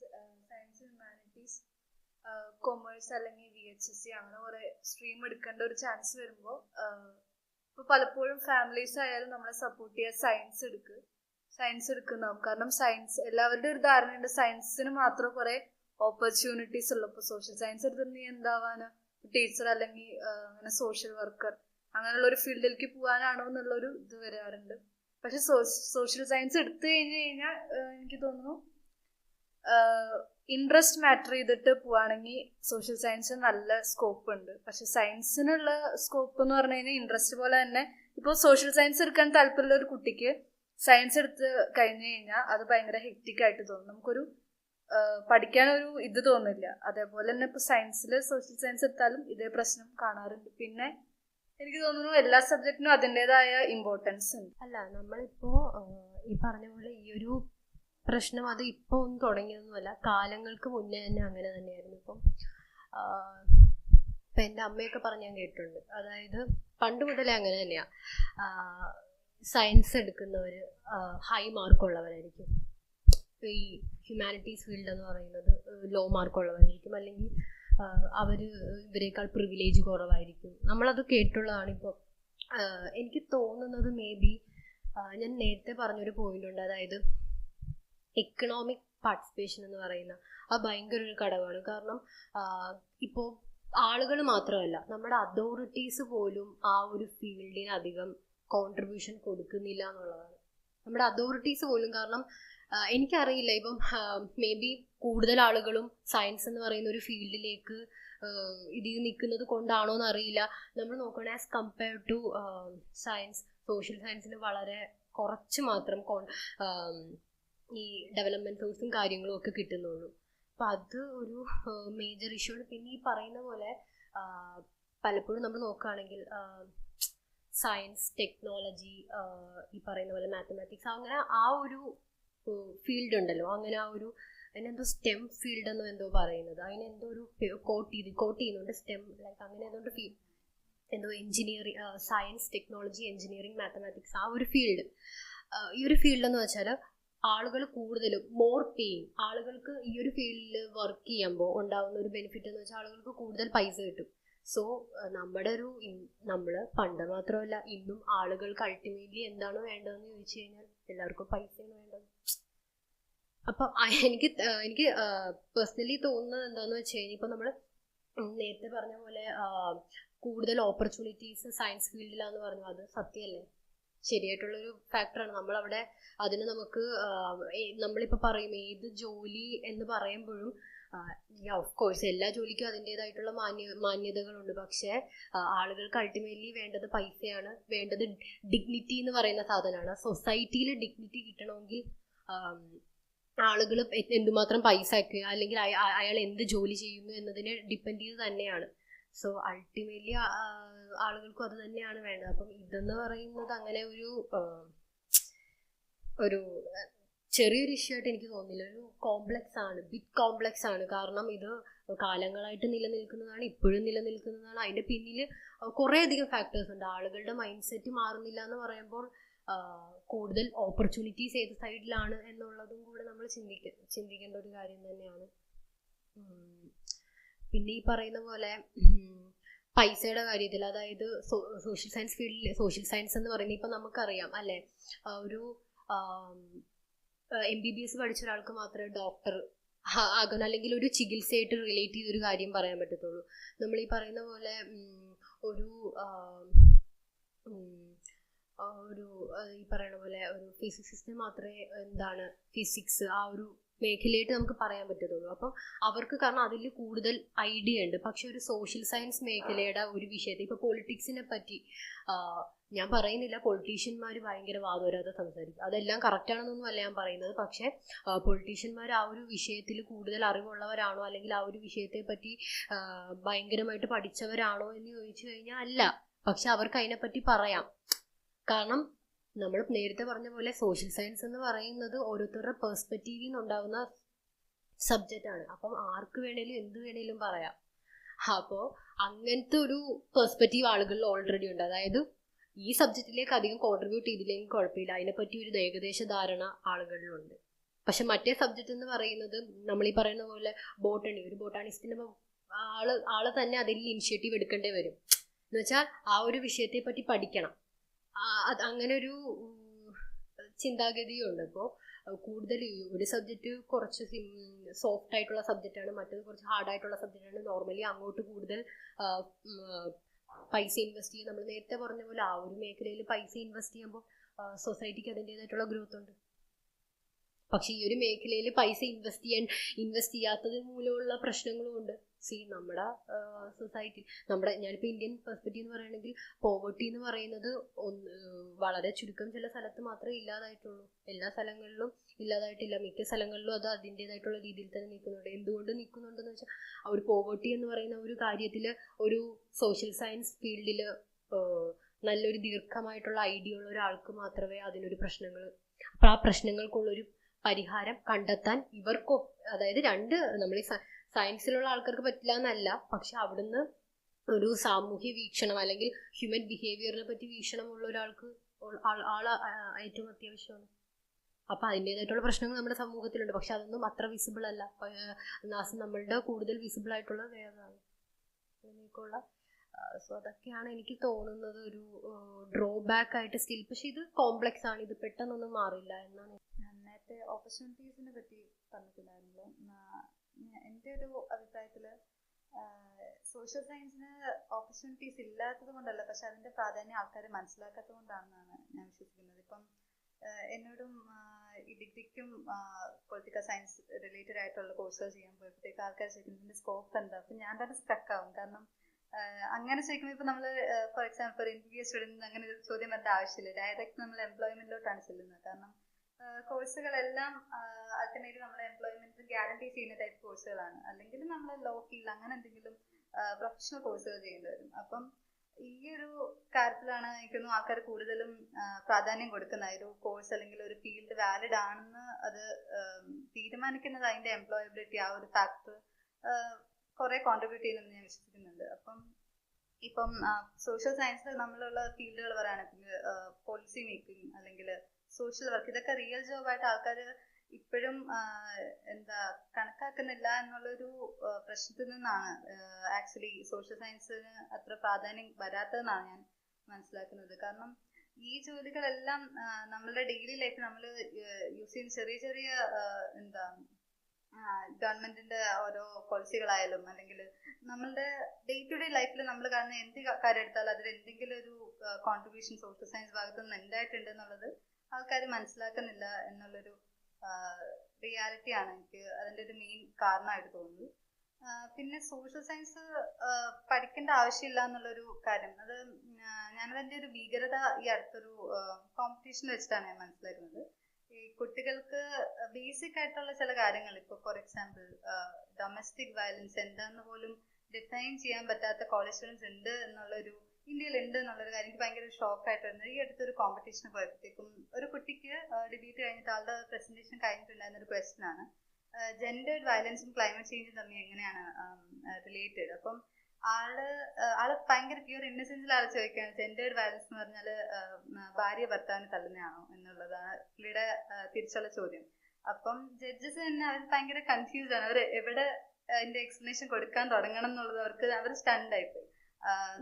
science, humanities, commerce അല്ലെങ്കിൽ VHSC അങ്ങനെ കുറെ സ്ട്രീം എടുക്കേണ്ട ഒരു ചാൻസ് വരുമ്പോൾ ഇപ്പോൾ പലപ്പോഴും ഫാമിലീസ് ആയാലും നമ്മളെ സപ്പോർട്ട് ചെയ്യാൻ സയൻസ് എടുക്കുന്നതാവും. കാരണം സയൻസ് എല്ലാവരുടെ ഒരു ധാരണയുണ്ട് സയൻസിന് മാത്രം കുറെ ഓപ്പർച്യൂണിറ്റീസ് ഉള്ളു. ഇപ്പോൾ സോഷ്യൽ സയൻസ് എടുത്തിട്ട് നീ എന്താവാന്, ടീച്ചർ അല്ലെങ്കിൽ അങ്ങനെ സോഷ്യൽ വർക്കർ അങ്ങനെയുള്ള ഒരു ഫീൽഡിലേക്ക് പോകാനാണോ എന്നുള്ളൊരു ഇത് വരാറുണ്ട്. പക്ഷെ സോഷ്യൽ സയൻസ് എടുത്തു കഴിഞ്ഞ് കഴിഞ്ഞാൽ എനിക്ക് തോന്നുന്നു ഇൻട്രസ്റ്റ് മാറ്റർ ചെയ്തിട്ട് പോവാണെങ്കിൽ സോഷ്യൽ സയൻസ് നല്ല സ്കോപ്പ് ഉണ്ട്. പക്ഷെ സയൻസിനുള്ള സ്കോപ്പ് എന്ന് പറഞ്ഞു കഴിഞ്ഞാൽ ഇൻട്രസ്റ്റ് പോലെ തന്നെ ഇപ്പോൾ സോഷ്യൽ സയൻസ് എടുക്കാൻ താല്പര്യമുള്ള ഒരു കുട്ടിക്ക് സയൻസ് എടുത്ത് കഴിഞ്ഞു കഴിഞ്ഞാൽ അത് ഭയങ്കര ഹെക്റ്റിക് ആയിട്ട് തോന്നും. നമുക്കൊരു പഠിക്കാനൊരു ഇത് തോന്നില്ല. അതേപോലെ തന്നെ ഇപ്പോൾ സയൻസിൽ സോഷ്യൽ സയൻസ് എടുത്താലും ഇതേ പ്രശ്നം കാണാറുണ്ട്. പിന്നെ എനിക്ക് തോന്നുന്നു എല്ലാ സബ്ജക്റ്റിനും അതിൻ്റെതായ ഇമ്പോർട്ടൻസ് ഉണ്ട്. അല്ല, നമ്മളിപ്പോ ഈ പറഞ്ഞ പോലെ ഈ ഒരു പ്രശ്നം അത് ഇപ്പോൾ ഒന്നും തുടങ്ങിയതൊന്നുമല്ല, കാലങ്ങൾക്ക് മുന്നേ തന്നെ അങ്ങനെ തന്നെയായിരുന്നു. ഇപ്പം എൻ്റെ അമ്മയൊക്കെ പറഞ്ഞ് ഞാൻ കേട്ടിട്ടുണ്ട്. അതായത് പണ്ട് മുതലേ അങ്ങനെ തന്നെയാണ്. സയൻസ് എടുക്കുന്നവർ ഹൈ മാർക്കുള്ളവരായിരിക്കും, ഈ ഹ്യൂമാനിറ്റീസ് ഫീൽഡ് എന്ന് പറയുന്നത് ലോ മാർക്കുള്ളവരായിരിക്കും, അല്ലെങ്കിൽ ഇവരെക്കാൾ പ്രിവിലേജ് കുറവായിരിക്കും. നമ്മളത് കേട്ടുള്ളതാണ്. ഇപ്പോൾ എനിക്ക് തോന്നുന്നത് മേ ബി ഞാൻ നേരത്തെ പറഞ്ഞൊരു പോയിന്റ് ഉണ്ട്, അതായത് എക്കണോമിക് പാർട്ടിസിപ്പേഷൻ എന്ന് പറയുന്ന അത് ഭയങ്കര ഒരു ഘടകമാണ്. കാരണം ഇപ്പോൾ ആളുകൾ മാത്രമല്ല, നമ്മുടെ അതോറിറ്റീസ് പോലും ആ ഒരു ഫീൽഡിന് അധികം കോൺട്രിബ്യൂഷൻ കൊടുക്കുന്നില്ല എന്നുള്ളതാണ്. നമ്മുടെ അതോറിറ്റീസ് പോലും. കാരണം എനിക്കറിയില്ല, ഇപ്പം മേ ബി കൂടുതൽ ആളുകളും സയൻസ് എന്ന് പറയുന്ന ഒരു ഫീൽഡിലേക്ക് ഇതിൽ നിൽക്കുന്നത് കൊണ്ടാണോ എന്നറിയില്ല. നമ്മൾ നോക്കുകയാണെങ്കിൽ as compared to science, social സയൻസിന് വളരെ കുറച്ച് മാത്രം ഈ ഡെവലപ്മെൻറ്റ് സോഴ്സും കാര്യങ്ങളും ഒക്കെ കിട്ടുന്നുള്ളൂ. അപ്പം അത് ഒരു മേജർ ഇഷ്യൂ ആണ്. പിന്നെ ഈ പറയുന്ന പോലെ പലപ്പോഴും നമ്മൾ നോക്കുകയാണെങ്കിൽ സയൻസ്, ടെക്നോളജി, ഈ പറയുന്ന പോലെ മാത്തമാറ്റിക്സ്, അങ്ങനെ ആ ഒരു ഫീൽഡ് ഉണ്ടല്ലോ, അങ്ങനെ ആ ഒരു അതിനെന്തോ സ്റ്റെം ഫീൽഡ് എന്നോ എന്തോ പറയുന്നത്, അതിനെന്തോ ഒരു കോട്ട് ചെയ്യുന്നുണ്ട്, സ്റ്റെം ലൈക്ക് അങ്ങനെ ഏതോണ്ട് ഫീൽഡ്, എന്തോ engineering, science, technology, engineering, mathematics, ആ ഒരു ഫീൽഡ്. ഈ ഒരു ഫീൽഡ് എന്ന് വെച്ചാൽ ആളുകൾ കൂടുതലും മോർ പേയിങ്, ആളുകൾക്ക് ഈ ഒരു ഫീൽഡിൽ വർക്ക് ചെയ്യുമ്പോൾ ഉണ്ടാകുന്ന ഒരു ബെനിഫിറ്റ് എന്ന് വെച്ചാൽ ആളുകൾക്ക് കൂടുതൽ പൈസ കിട്ടും. സോ നമ്മൾ പണ്ട് മാത്രമല്ല ഇന്നും ആളുകൾക്ക് അൾട്ടിമേറ്റ്ലി എന്താണോ വേണ്ടതെന്ന് ചോദിച്ചു കഴിഞ്ഞാൽ എല്ലാവർക്കും പൈസയാണ് വേണ്ടത്. അപ്പം എനിക്ക് പേഴ്സണലി തോന്നുന്നത് എന്താണെന്ന് വെച്ച് കഴിഞ്ഞാൽ, ഇപ്പം നമ്മൾ നേരത്തെ പറഞ്ഞ പോലെ കൂടുതൽ ഓപ്പർച്യൂണിറ്റീസ് സയൻസ് ഫീൽഡിലാന്ന് പറഞ്ഞു, അത് സത്യമല്ലേ, ശരിയായിട്ടുള്ളൊരു ഫാക്ടറാണ്. നമ്മളവിടെ അതിന് നമുക്ക് നമ്മളിപ്പോൾ പറയും ഏത് ജോലി എന്ന് പറയുമ്പോഴും ഓഫ് കോഴ്സ് എല്ലാ ജോലിക്കും അതിൻ്റെതായിട്ടുള്ള മാന്യതകളുണ്ട്. പക്ഷേ ആളുകൾക്ക് അൾട്ടിമേറ്റ്ലി വേണ്ടത് പൈസയാണ്, വേണ്ടത് ഡിഗ്നിറ്റി എന്ന് പറയുന്ന സാധനമാണ്. സൊസൈറ്റിയിൽ ഡിഗ്നിറ്റി കിട്ടണമെങ്കിൽ ആളുകൾ എന്തുമാത്രം പൈസ അയക്കുക, അല്ലെങ്കിൽ അയാൾ എന്ത് ജോലി ചെയ്യുന്നു എന്നതിനെ ഡിപ്പെൻഡ് ചെയ്ത് തന്നെയാണ്. സോ അൾട്ടിമേറ്റ്ലി ആളുകൾക്കും അത് തന്നെയാണ് വേണ്ടത്. അപ്പം ഇതെന്ന് പറയുന്നത് അങ്ങനെ ഒരു ചെറിയൊരു ഇഷ്യൂ ആയിട്ട് എനിക്ക് തോന്നുന്നില്ല. ഒരു കോംപ്ലക്സ് ആണ്, ബിഗ് കോംപ്ലക്സ് ആണ്. കാരണം ഇത് കാലങ്ങളായിട്ട് നിലനിൽക്കുന്നതാണ്, ഇപ്പോഴും നിലനിൽക്കുന്നതാണ്. അതിൻ്റെ പിന്നിൽ കുറേയധികം ഫാക്ടേഴ്സ് ഉണ്ട്. ആളുകളുടെ മൈൻഡ് സെറ്റ് മാറുന്നില്ല എന്ന് പറയുമ്പോൾ കൂടുതൽ ഓപ്പർച്യൂണിറ്റീസ് ഏത് സൈഡിലാണ് എന്നുള്ളതും കൂടെ നമ്മൾ ചിന്തിക്കേണ്ട ഒരു കാര്യം തന്നെയാണ്. പിന്നെ ഈ പറയുന്ന പോലെ പൈസയുടെ കാര്യത്തിൽ, അതായത് സോഷ്യൽ സയൻസ് ഫീൽഡിൽ, സോഷ്യൽ സയൻസ് എന്ന് പറയുന്നത് ഇപ്പം നമുക്കറിയാം അല്ലേ, ഒരു MBBS പഠിച്ച ഒരാൾക്ക് മാത്രമേ ഡോക്ടർ ആകാൻ, അല്ലെങ്കിൽ ഒരു ചികിത്സയായിട്ട് റിലേറ്റ് ചെയ്തൊരു കാര്യം പറയാൻ പറ്റത്തുള്ളൂ. നമ്മൾ ഈ പറയുന്ന പോലെ ഈ പറയുന്ന പോലെ ഒരു ഫിസിക്സിസ്റ്റിന് മാത്രമേ ഫിസിക്സ് ആ ഒരു മേഖലയായിട്ട് നമുക്ക് പറയാൻ പറ്റത്തുള്ളൂ. അപ്പം അവർക്ക് കാരണം അതിൽ കൂടുതൽ ഐഡിയ ഉണ്ട്. പക്ഷെ ഒരു സോഷ്യൽ സയൻസ് മേഖലയുടെ ഒരു വിഷയത്തെ, ഇപ്പോൾ പൊളിറ്റിക്സിനെ പറ്റി ഞാൻ പറയുന്നില്ല, പൊളിറ്റീഷ്യന്മാർ ഭയങ്കര വാദോരാതെ സംസാരിക്കും, അതെല്ലാം കറക്റ്റാണെന്നൊന്നും അല്ല ഞാൻ പറയുന്നത്. പക്ഷേ പൊളിറ്റീഷ്യന്മാർ ആ ഒരു വിഷയത്തിൽ കൂടുതൽ അറിവുള്ളവരാണോ, അല്ലെങ്കിൽ ആ ഒരു വിഷയത്തെ പറ്റി ഭയങ്കരമായിട്ട് പഠിച്ചവരാണോ എന്ന് ചോദിച്ചു കഴിഞ്ഞാൽ അല്ല. പക്ഷെ അവർക്ക് അതിനെപ്പറ്റി പറയാം. കാരണം നമ്മൾ നേരത്തെ പറഞ്ഞ പോലെ സോഷ്യൽ സയൻസ് എന്ന് പറയുന്നത് ഓരോരുത്തരുടെ പെർസ്പെക്റ്റീവിൽ നിന്നുണ്ടാകുന്ന സബ്ജക്റ്റാണ്. അപ്പം ആർക്ക് വേണേലും എന്ത് വേണേലും പറയാം. അപ്പോൾ അങ്ങനത്തെ ഒരു പെർസ്പെക്റ്റീവ് ആളുകളിൽ ഓൾറെഡി ഉണ്ട്. അതായത് ഈ സബ്ജക്റ്റിലേക്ക് അധികം കോൺട്രിബ്യൂട്ട് ചെയ്തില്ലെങ്കിൽ കുഴപ്പമില്ല, അതിനെപ്പറ്റി ഒരു ഏകദേശ ധാരണ ആളുകളിലുണ്ട്. പക്ഷെ മറ്റേ സബ്ജക്റ്റ് എന്ന് പറയുന്നത് നമ്മളീ പറയുന്ന പോലെ ബോട്ടണി, ഒരു ബോട്ടാണിസ്റ്റിന് ആള് തന്നെ അതിൽ ഇനിഷ്യേറ്റീവ് എടുക്കേണ്ടി വരും. എന്ന് വെച്ചാൽ ആ ഒരു വിഷയത്തെ പറ്റി പഠിക്കണം. അങ്ങനെ ഒരു ചിന്താഗതിയുണ്ട്. അപ്പോൾ കൂടുതൽ ഒരു സബ്ജക്റ്റ് കുറച്ച് സോഫ്റ്റ് ആയിട്ടുള്ള സബ്ജക്റ്റാണ്, മറ്റേത് കുറച്ച് ഹാർഡായിട്ടുള്ള സബ്ജക്റ്റാണ്. നോർമലി അങ്ങോട്ട് കൂടുതൽ പൈസ ഇൻവെസ്റ്റ് ചെയ്യും. നമ്മൾ നേരത്തെ പറഞ്ഞ പോലെ ആ ഒരു മേഖലയിൽ പൈസ ഇൻവെസ്റ്റ് ചെയ്യുമ്പോൾ സൊസൈറ്റിക്ക് അതിൻ്റെതായിട്ടുള്ള ഗ്രോത്ത് ഉണ്ട്. പക്ഷെ ഈ ഒരു മേഖലയിൽ പൈസ ഇൻവെസ്റ്റ് ചെയ്യാത്തത് മൂലമുള്ള പ്രശ്നങ്ങളും ഉണ്ട്. നമ്മുടെ സൊസൈറ്റി, ഞാനിപ്പോൾ ഇന്ത്യൻ പെർസ്പെക്റ്റീവ് എന്ന് പറയുകയാണെങ്കിൽ പോവർട്ടി എന്ന് പറയുന്നത് വളരെ ചുരുക്കം ചില സ്ഥലത്ത് മാത്രമേ ഇല്ലാതായിട്ടുള്ളൂ. എല്ലാ സ്ഥലങ്ങളിലും ഇല്ലാതായിട്ടില്ല. മിക്ക സ്ഥലങ്ങളിലും അത് അതിൻ്റെതായിട്ടുള്ള രീതിയിൽ തന്നെ നിൽക്കുന്നുണ്ട്. എന്തുകൊണ്ട് നിൽക്കുന്നുണ്ടെന്ന് വെച്ചാൽ ഒരു പോവർട്ടി എന്ന് പറയുന്ന ഒരു കാര്യത്തിൽ ഒരു സോഷ്യൽ സയൻസ് ഫീൽഡിൽ നല്ലൊരു ദീർഘമായിട്ടുള്ള ഐഡിയ ഉള്ള ഒരാൾക്ക് മാത്രമേ അതിനൊരു അപ്പോൾ ആ പ്രശ്നങ്ങൾക്കുള്ളൊരു പരിഹാരം കണ്ടെത്താൻ ഇവർക്കോ, അതായത് നമ്മൾ ഈ സയൻസിലുള്ള ആൾക്കാർക്ക് പറ്റില്ല എന്നല്ല, പക്ഷെ അവിടുന്ന് ഒരു സാമൂഹ്യ വീക്ഷണം അല്ലെങ്കിൽ ഹ്യൂമൻ ബിഹേവിയറിനെ പറ്റി വീക്ഷണമുള്ള ഒരാൾക്ക് ഏറ്റവും അത്യാവശ്യമാണ്. അപ്പം അതിൻ്റെതായിട്ടുള്ള പ്രശ്നങ്ങൾ നമ്മുടെ സമൂഹത്തിലുണ്ട്. പക്ഷെ അതൊന്നും അത്ര വിസിബിൾ അല്ല. നമ്മളുടെ കൂടുതൽ വിസിബിൾ ആയിട്ടുള്ള വേറെയാണ് അങ്ങനെയൊക്കെയുള്ള. സോ അതൊക്കെയാണ് എനിക്ക് തോന്നുന്നത് ഒരു ഡ്രോബാക്ക് ആയിട്ട് സ്റ്റിൽ. പക്ഷെ ഇത് കോംപ്ലക്സ് ആണ്, ഇത് പെട്ടെന്നൊന്നും മാറില്ല എന്നാണ്. നേരത്തെ ഓപ്പർച്യൂണിറ്റീസിനെ പറ്റി പറഞ്ഞിട്ടുണ്ടായിരുന്നല്ലോ. എൻ്റെ ഒരു അഭിപ്രായത്തിൽ സോഷ്യൽ സയൻസിന് ഓപ്പർച്യൂണിറ്റീസ് ഇല്ലാത്തത് കൊണ്ടല്ല, പക്ഷെ അതിൻ്റെ പ്രാധാന്യം ആൾക്കാർ മനസ്സിലാക്കാത്തത് കൊണ്ടാണെന്നാണ് ഞാൻ വിശ്വസിക്കുന്നത്. ഇപ്പം എന്നോടും ഈ ഡിഗ്രിക്കും പൊളിറ്റിക്കൽ സയൻസ് റിലേറ്റഡ് ആയിട്ടുള്ള കോഴ്സുകൾ ചെയ്യാൻ പോയപ്പോഴത്തേക്ക് ആൾക്കാർ ചോദിക്കുന്നത് ഇതിൻ്റെ സ്കോപ്പ് എന്താ. അപ്പം ഞാൻ തന്നെ സ്റ്റക്കാവും. കാരണം അങ്ങനെ ചോദിക്കുമ്പോൾ ഇപ്പം നമ്മൾ ഫോർ എക്സാമ്പിൾ ഒരു MBA സ്റ്റുഡൻറ്റ് അങ്ങനെ ഒരു ചോദ്യം വരേണ്ട ആവശ്യമില്ല. ഡയറക്റ്റ് നമ്മൾ എംപ്ലോയ്മെൻറ്റിലോട്ടാണ് ചെല്ലുന്നത്. കാരണം കോഴ്സുകളെല്ലാം അൾട്ടിമേറ്റ്ലി നമ്മൾ എംപ്ലോയ്മെന്റ് ഗ്യാരണ്ടി ചെയ്യുന്ന ടൈപ്പ് കോഴ്സുകളാണ്. അല്ലെങ്കിൽ നമ്മൾ ലോ ഫീൽഡ് അങ്ങനെ എന്തെങ്കിലും പ്രൊഫഷണൽ കോഴ്സുകൾ ചെയ്യേണ്ടി വരും. അപ്പം ഈ ഒരു കാര്യത്തിലാണ് എനിക്കൊന്നും ആൾക്കാർ കൂടുതലും പ്രാധാന്യം കൊടുക്കുന്നത്. ഒരു കോഴ്സ് അല്ലെങ്കിൽ ഒരു ഫീൽഡ് വാലിഡ് ആണെന്ന് അത് തീരുമാനിക്കുന്നത് അതിൻ്റെ എംപ്ലോയബിലിറ്റി, ആ ഒരു ഫാക്ടർ കുറെ കോൺട്രിബ്യൂട്ട് ചെയ്യുന്നെന്ന് ഞാൻ വിശ്വസിക്കുന്നുണ്ട്. ഇപ്പം സോഷ്യൽ സയൻസിൽ നമ്മളുള്ള ഫീൽഡുകൾ പറയുകയാണെങ്കിൽ പോളിസി മേക്കിംഗ് അല്ലെങ്കിൽ സോഷ്യൽ വർക്ക്, ഇതൊക്കെ റിയൽ ജോബായിട്ട് ആൾക്കാർ ഇപ്പോഴും കണക്കാക്കുന്നില്ല എന്നുള്ളൊരു പ്രശ്നത്തിൽ നിന്നാണ് ആക്ച്വലി സോഷ്യൽ സയൻസിന് അത്ര പ്രാധാന്യം വരാത്തതെന്നാണ് ഞാൻ മനസ്സിലാക്കുന്നത്. കാരണം ഈ ജോലികളെല്ലാം നമ്മളുടെ ഡെയിലി ലൈഫിൽ നമ്മൾ യൂസ് ചെയ്യുന്ന ചെറിയ ചെറിയ ഗവൺമെന്റിന്റെ ഓരോ പോളിസികളായാലും അല്ലെങ്കിൽ നമ്മളുടെ ഡേ ടു ഡേ ലൈഫിൽ നമ്മൾ കാണുന്ന എന്ത് കാര്യം എടുത്താലും അതിൽ എന്തെങ്കിലും ഒരു കോൺട്രിബ്യൂഷൻ സോഷ്യൽ സയൻസ് ഭാഗത്തു നിന്ന് ഉണ്ടായിട്ടുണ്ട് എന്നുള്ളത് ആൾക്കാർ മനസ്സിലാക്കുന്നില്ല എന്നുള്ളൊരു റിയാലിറ്റിയാണ് എനിക്ക് അതിൻ്റെ ഒരു മെയിൻ കാരണമായിട്ട് തോന്നുന്നത്. പിന്നെ സോഷ്യൽ സയൻസ് പഠിക്കേണ്ട ആവശ്യമില്ല എന്നുള്ളൊരു കാര്യം, അത് ഞാനതിൻ്റെ ഒരു ഭീകരത ഈ അടുത്തൊരു കോമ്പറ്റീഷൻ വെച്ചിട്ടാണ് ഞാൻ മനസ്സിലാക്കുന്നത്. ഈ കുട്ടികൾക്ക് ബേസിക് ആയിട്ടുള്ള ചില കാര്യങ്ങൾ, ഇപ്പോൾ ഫോർ എക്സാമ്പിൾ ഡൊമസ്റ്റിക് വയലൻസ് എന്താന്ന് പോലും ഡിഫൈൻ ചെയ്യാൻ പറ്റാത്ത കോളേജ് സ്റ്റുഡൻസ് ഉണ്ട് എന്നുള്ളൊരു, ഇന്ത്യയിൽ ഉണ്ട് എന്നുള്ളൊരു കാര്യം എനിക്ക് ഭയങ്കര ഷോക്കായിട്ട് വരുന്നത്. ഈ അടുത്തൊരു കോമ്പറ്റീഷന് പോയപ്പോഴത്തേക്കും ഒരു കുട്ടിക്ക് ഡിബേറ്റ് കഴിഞ്ഞിട്ട് ആളുടെ പ്രസന്റേഷൻ കഴിഞ്ഞിട്ടുണ്ടായിരുന്ന ഒരു ക്വസ്റ്റ്യൻ ആണ് ജെൻഡേർഡ് വയലൻസും ക്ലൈമറ്റ് ചേഞ്ചും തമ്മിൽ എങ്ങനെയാണ് റിലേറ്റഡ്. അപ്പം ആള് ഭയങ്കര പ്യൂർ ഇന്നസെൻസിൽ ആൾ ചോദിക്കുകയാണ് ജെൻഡേർഡ് വയലൻസ് എന്ന് പറഞ്ഞാൽ ഭാര്യ ഭർത്താവിന് തള്ളുന്നതാണോ എന്നുള്ളതാണ് പുള്ളിയുടെ തിരിച്ചുള്ള ചോദ്യം. അപ്പം ജഡ്ജസ് തന്നെ അവർ ഭയങ്കര കൺഫ്യൂസ്ഡ് ആണ്. അവർ എവിടെ അതിന്റെ എക്സ്പ്ലനേഷൻ കൊടുക്കാൻ തുടങ്ങണം എന്നുള്ളത് അവർ സ്റ്റണ്ടായിപ്പോയി.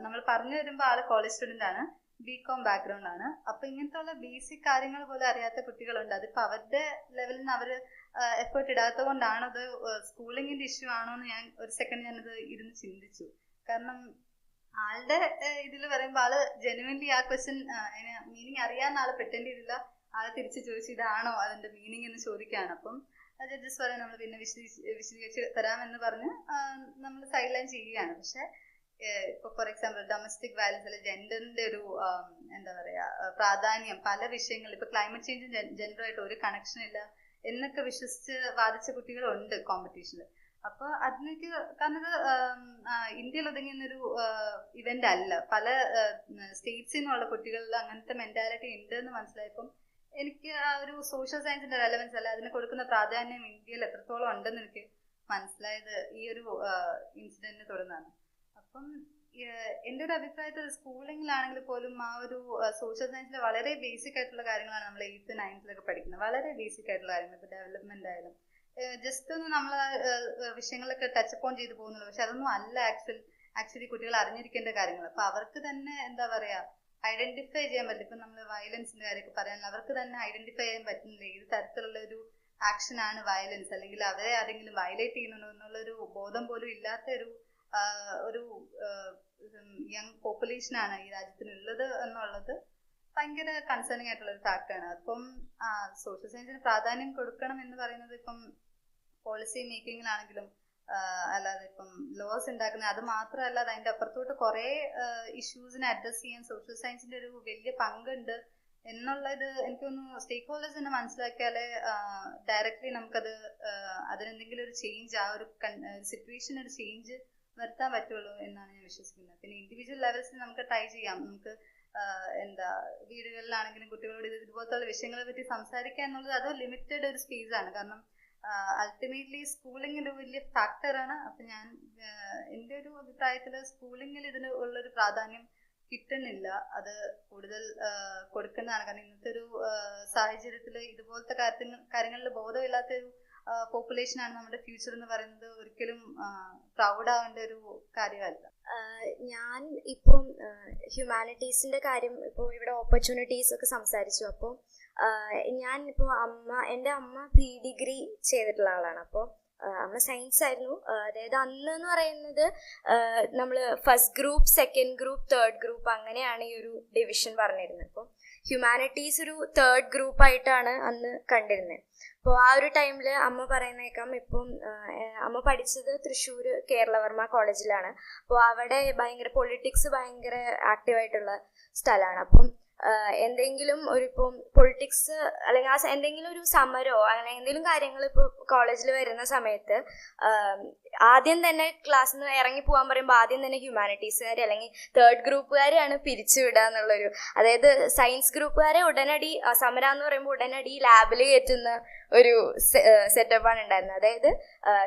നമ്മൾ പറഞ്ഞു വരുമ്പോൾ ആള് കോളേജ് സ്റ്റുഡൻ്റ് ആണ്, BCom ബാക്ക്ഗ്രൗണ്ട് ആണ്. അപ്പൊ ഇങ്ങനത്തെ ഉള്ള ബേസിക് കാര്യങ്ങൾ പോലും അറിയാത്ത കുട്ടികളുണ്ട്. അതിപ്പോൾ അവരുടെ ലെവലിൽ നിന്ന് അവർ എഫേർട്ട് ഇടാത്തത് കൊണ്ടാണോ അത് സ്കൂളിങ്ങിന്റെ ഇഷ്യൂ ആണോ എന്ന് ഞാൻ ഒരു സെക്കൻഡ് ഞാനത് ഇരുന്ന് ചിന്തിച്ചു. കാരണം ആളുടെ ഇതിൽ പറയുമ്പോൾ ആള് ജെനുവിൻലി ആ ക്വസ്റ്റ്യൻ മീനിങ് അറിയാവുന്ന ആള് പ്രിറ്റൻഡ് ചെയ്തില്ല, ആളെ തിരിച്ച് ചോദിച്ചു ഇതാണോ അതിന്റെ മീനിങ് എന്ന് ചോദിക്കുകയാണ്. അപ്പം ജഡ്ജസ് പറയാൻ നമ്മൾ പിന്നെ വിശദീകരിച്ച് തരാമെന്ന് പറഞ്ഞ് നമ്മൾ സൈഡ് ലൈൻ ചെയ്യുകയാണ്. പക്ഷെ ഇപ്പോൾ ഫോർ എക്സാമ്പിൾ ഡൊമസ്റ്റിക് വയലൻസ് അല്ലെങ്കിൽ ജെൻഡറിന്റെ ഒരു പ്രാധാന്യം പല വിഷയങ്ങൾ, ഇപ്പൊ ക്ലൈമറ്റ് ചേഞ്ചും ജെൻഡറുമായിട്ട് ഒരു കണക്ഷൻ ഇല്ല എന്നൊക്കെ വിശ്വസിച്ച് വാദിച്ച കുട്ടികളുണ്ട് കോമ്പറ്റീഷനിൽ. അപ്പോൾ അതിനൊക്കെ കാരണം ഇത് ഇന്ത്യയിൽ ഒതുങ്ങുന്നൊരു ഇവന്റ് അല്ല, പല സ്റ്റേറ്റ്സിൽ നിന്നുള്ള കുട്ടികളിൽ അങ്ങനത്തെ മെന്റാലിറ്റി ഉണ്ട് എന്ന് മനസ്സിലായപ്പം എനിക്ക് ആ ഒരു സോഷ്യൽ സയൻസിന്റെ റെലവൻസ് അല്ല അതിന് കൊടുക്കുന്ന പ്രാധാന്യം ഇന്ത്യയിൽ എത്രത്തോളം ഉണ്ടെന്ന് എനിക്ക് മനസ്സിലായത് ഈ ഒരു ഇൻസിഡന്റിനെ തുടർന്നാണ്. അപ്പം എൻ്റെ ഒരു അഭിപ്രായത്തിൽ സ്കൂളിങ്ങിലാണെങ്കിൽ പോലും ആ ഒരു സോഷ്യൽ സയൻസിലെ വളരെ ബേസിക് ആയിട്ടുള്ള കാര്യങ്ങളാണ് നമ്മൾ 8th 9th പഠിക്കുന്നത്. വളരെ ബേസിക് ആയിട്ടുള്ള കാര്യങ്ങൾ, ഇപ്പോൾ ഡെവലപ്മെന്റ് ആയാലും ജസ്റ്റ് ഒന്ന് നമ്മൾ വിഷയങ്ങളൊക്കെ ടച്ച് ഓൺ ചെയ്ത് പോകുന്നുള്ളൂ. പക്ഷെ അതൊന്നും അല്ല ആക്ച്വലി കുട്ടികൾ അറിഞ്ഞിരിക്കേണ്ട കാര്യങ്ങൾ. അപ്പൊ അവർക്ക് തന്നെ എന്താ പറയാ ഐഡന്റിഫൈ ചെയ്യാൻ പറ്റും. ഇപ്പൊ നമ്മൾ വയലൻസിന്റെ കാര്യമൊക്കെ പറയാനുള്ള അവർക്ക് തന്നെ ഐഡന്റിഫൈ ചെയ്യാൻ പറ്റുന്നില്ല ഏത് തരത്തിലുള്ള ഒരു ആക്ഷൻ ആണ് വയലൻസ്, അല്ലെങ്കിൽ അവരെ ആരെങ്കിലും വയലേറ്റ് ചെയ്യുന്നുണ്ടോ എന്നുള്ളൊരു ബോധം പോലും ഇല്ലാത്ത ഒരു യങ് പോപ്പുലേഷനാണ് ഈ രാജ്യത്തിനുള്ളത് എന്നുള്ളത് ഭയങ്കര കൺസേണിങ് ആയിട്ടുള്ള ഒരു ഫാക്ടറാണ്. അപ്പം സോഷ്യൽ സയൻസിന് പ്രാധാന്യം കൊടുക്കണം എന്ന് പറയുന്നത് ഇപ്പം പോളിസി മേക്കിങ്ങിലാണെങ്കിലും അല്ലാതെ ഇപ്പം ലോസ് ഉണ്ടാക്കുന്ന അത് മാത്രമല്ല, അതിൻ്റെ അപ്പുറത്തോട്ട് കുറേ ഇഷ്യൂസിനെ അഡ്രസ്സ് ചെയ്യാൻ സോഷ്യൽ സയൻസിന്റെ ഒരു വലിയ പങ്കുണ്ട് എന്നുള്ളത് എനിക്കൊന്ന് സ്റ്റേക്ക് ഹോൾഡേഴ്സ് തന്നെ മനസ്സിലാക്കിയാലേ ഡയറക്റ്റ്ലി നമുക്കത് അതിനെന്തെങ്കിലും ഒരു ചേഞ്ച്, ആ ഒരു സിറ്റുവേഷൻ ഒരു ചേഞ്ച് വരുത്താൻ പറ്റുള്ളൂ എന്നാണ് ഞാൻ വിശ്വസിക്കുന്നത്. പിന്നെ ഇൻഡിവിജ്വൽ ലെവൽസിൽ നമുക്ക് ട്രൈ ചെയ്യാം. നമുക്ക് വീടുകളിലാണെങ്കിലും കുട്ടികളോട് ഇതുപോലത്തെ വിഷയങ്ങളെ പറ്റി സംസാരിക്കുക എന്നുള്ളത് അത് ലിമിറ്റഡ് ഒരു സ്പേസ് ആണ്. കാരണം അൾട്ടിമേറ്റ്ലി സ്കൂളിംഗ് ഒരു വലിയ ഫാക്ടറാണ്. അപ്പം ഞാൻ എൻ്റെ ഒരു അഭിപ്രായത്തിൽ സ്കൂളിങ്ങിൽ ഇതിന് ഉള്ളൊരു പ്രാധാന്യം കിട്ടുന്നില്ല. അത് കൂടുതൽ കൊടുക്കുന്നതാണ്. കാരണം ഇന്നത്തെ ഒരു സാഹചര്യത്തിൽ ഇതുപോലത്തെ കാര്യങ്ങളിൽ ബോധമില്ലാത്തൊരു പോപ്പുലേഷനാണ് നമ്മുടെ ഫ്യൂച്ചർ എന്ന് പറയുന്നത്. ഒരിക്കലും പ്രൗഡ് ആവേണ്ട ഒരു കാര്യമല്ല. ഞാൻ ഇപ്പം ഹ്യൂമാനിറ്റീസിന്റെ കാര്യം ഇപ്പോൾ ഇവിടെ ഓപ്പർച്യൂണിറ്റീസ് ഒക്കെ സംസാരിച്ചു. അപ്പോൾ ഞാൻ ഇപ്പോൾ എൻ്റെ അമ്മ പ്രീ ഡിഗ്രി ചെയ്തിട്ടുള്ള ആളാണ്. അപ്പോൾ അമ്മ സയൻസ് ആയിരുന്നു. അതായത് അന്ന് എന്ന് പറയുന്നത് നമ്മൾ first group, second group, third group അങ്ങനെയാണ് ഈ ഒരു ഡിവിഷൻ പറഞ്ഞിരുന്നത്. അപ്പോൾ ഹ്യൂമാനിറ്റീസ് ഒരു തേർഡ് ഗ്രൂപ്പായിട്ടാണ് അന്ന് കണ്ടിരുന്നത്. അപ്പോൾ ആ ഒരു ടൈമിൽ അമ്മ പറയുന്നേക്കാം, ഇപ്പം അമ്മ പഠിച്ചത് തൃശ്ശൂർ കേരളവർമ്മ കോളേജിലാണ്. അപ്പോൾ അവിടെ ഭയങ്കര പൊളിറ്റിക്സ് ഭയങ്കര ആക്റ്റീവായിട്ടുള്ള സ്ഥലമാണ്. അപ്പം എന്തെങ്കിലും ഒരു ഇപ്പം പൊളിറ്റിക്സ് അല്ലെങ്കിൽ എന്തെങ്കിലും ഒരു സമരമോ അങ്ങനെ എന്തെങ്കിലും കാര്യങ്ങൾ ഇപ്പോൾ കോളേജിൽ വരുന്ന സമയത്ത് ആദ്യം തന്നെ ക്ലാസ്സിൽ നിന്ന് ഇറങ്ങി പോകാൻ പറയുമ്പോൾ ആദ്യം തന്നെ ഹ്യൂമാനിറ്റീസുകാർ അല്ലെങ്കിൽ തേർഡ് ഗ്രൂപ്പുകാരെയാണ് പിരിച്ചുവിടുക എന്നുള്ളൊരു, അതായത് സയൻസ് ഗ്രൂപ്പുകാരെ ഉടനടി സമരം എന്ന് പറയുമ്പോൾ ഉടനടി ലാബിൽ കയറ്റുന്ന ഒരു സെറ്റപ്പാണ് ഉണ്ടായിരുന്നത്. അതായത്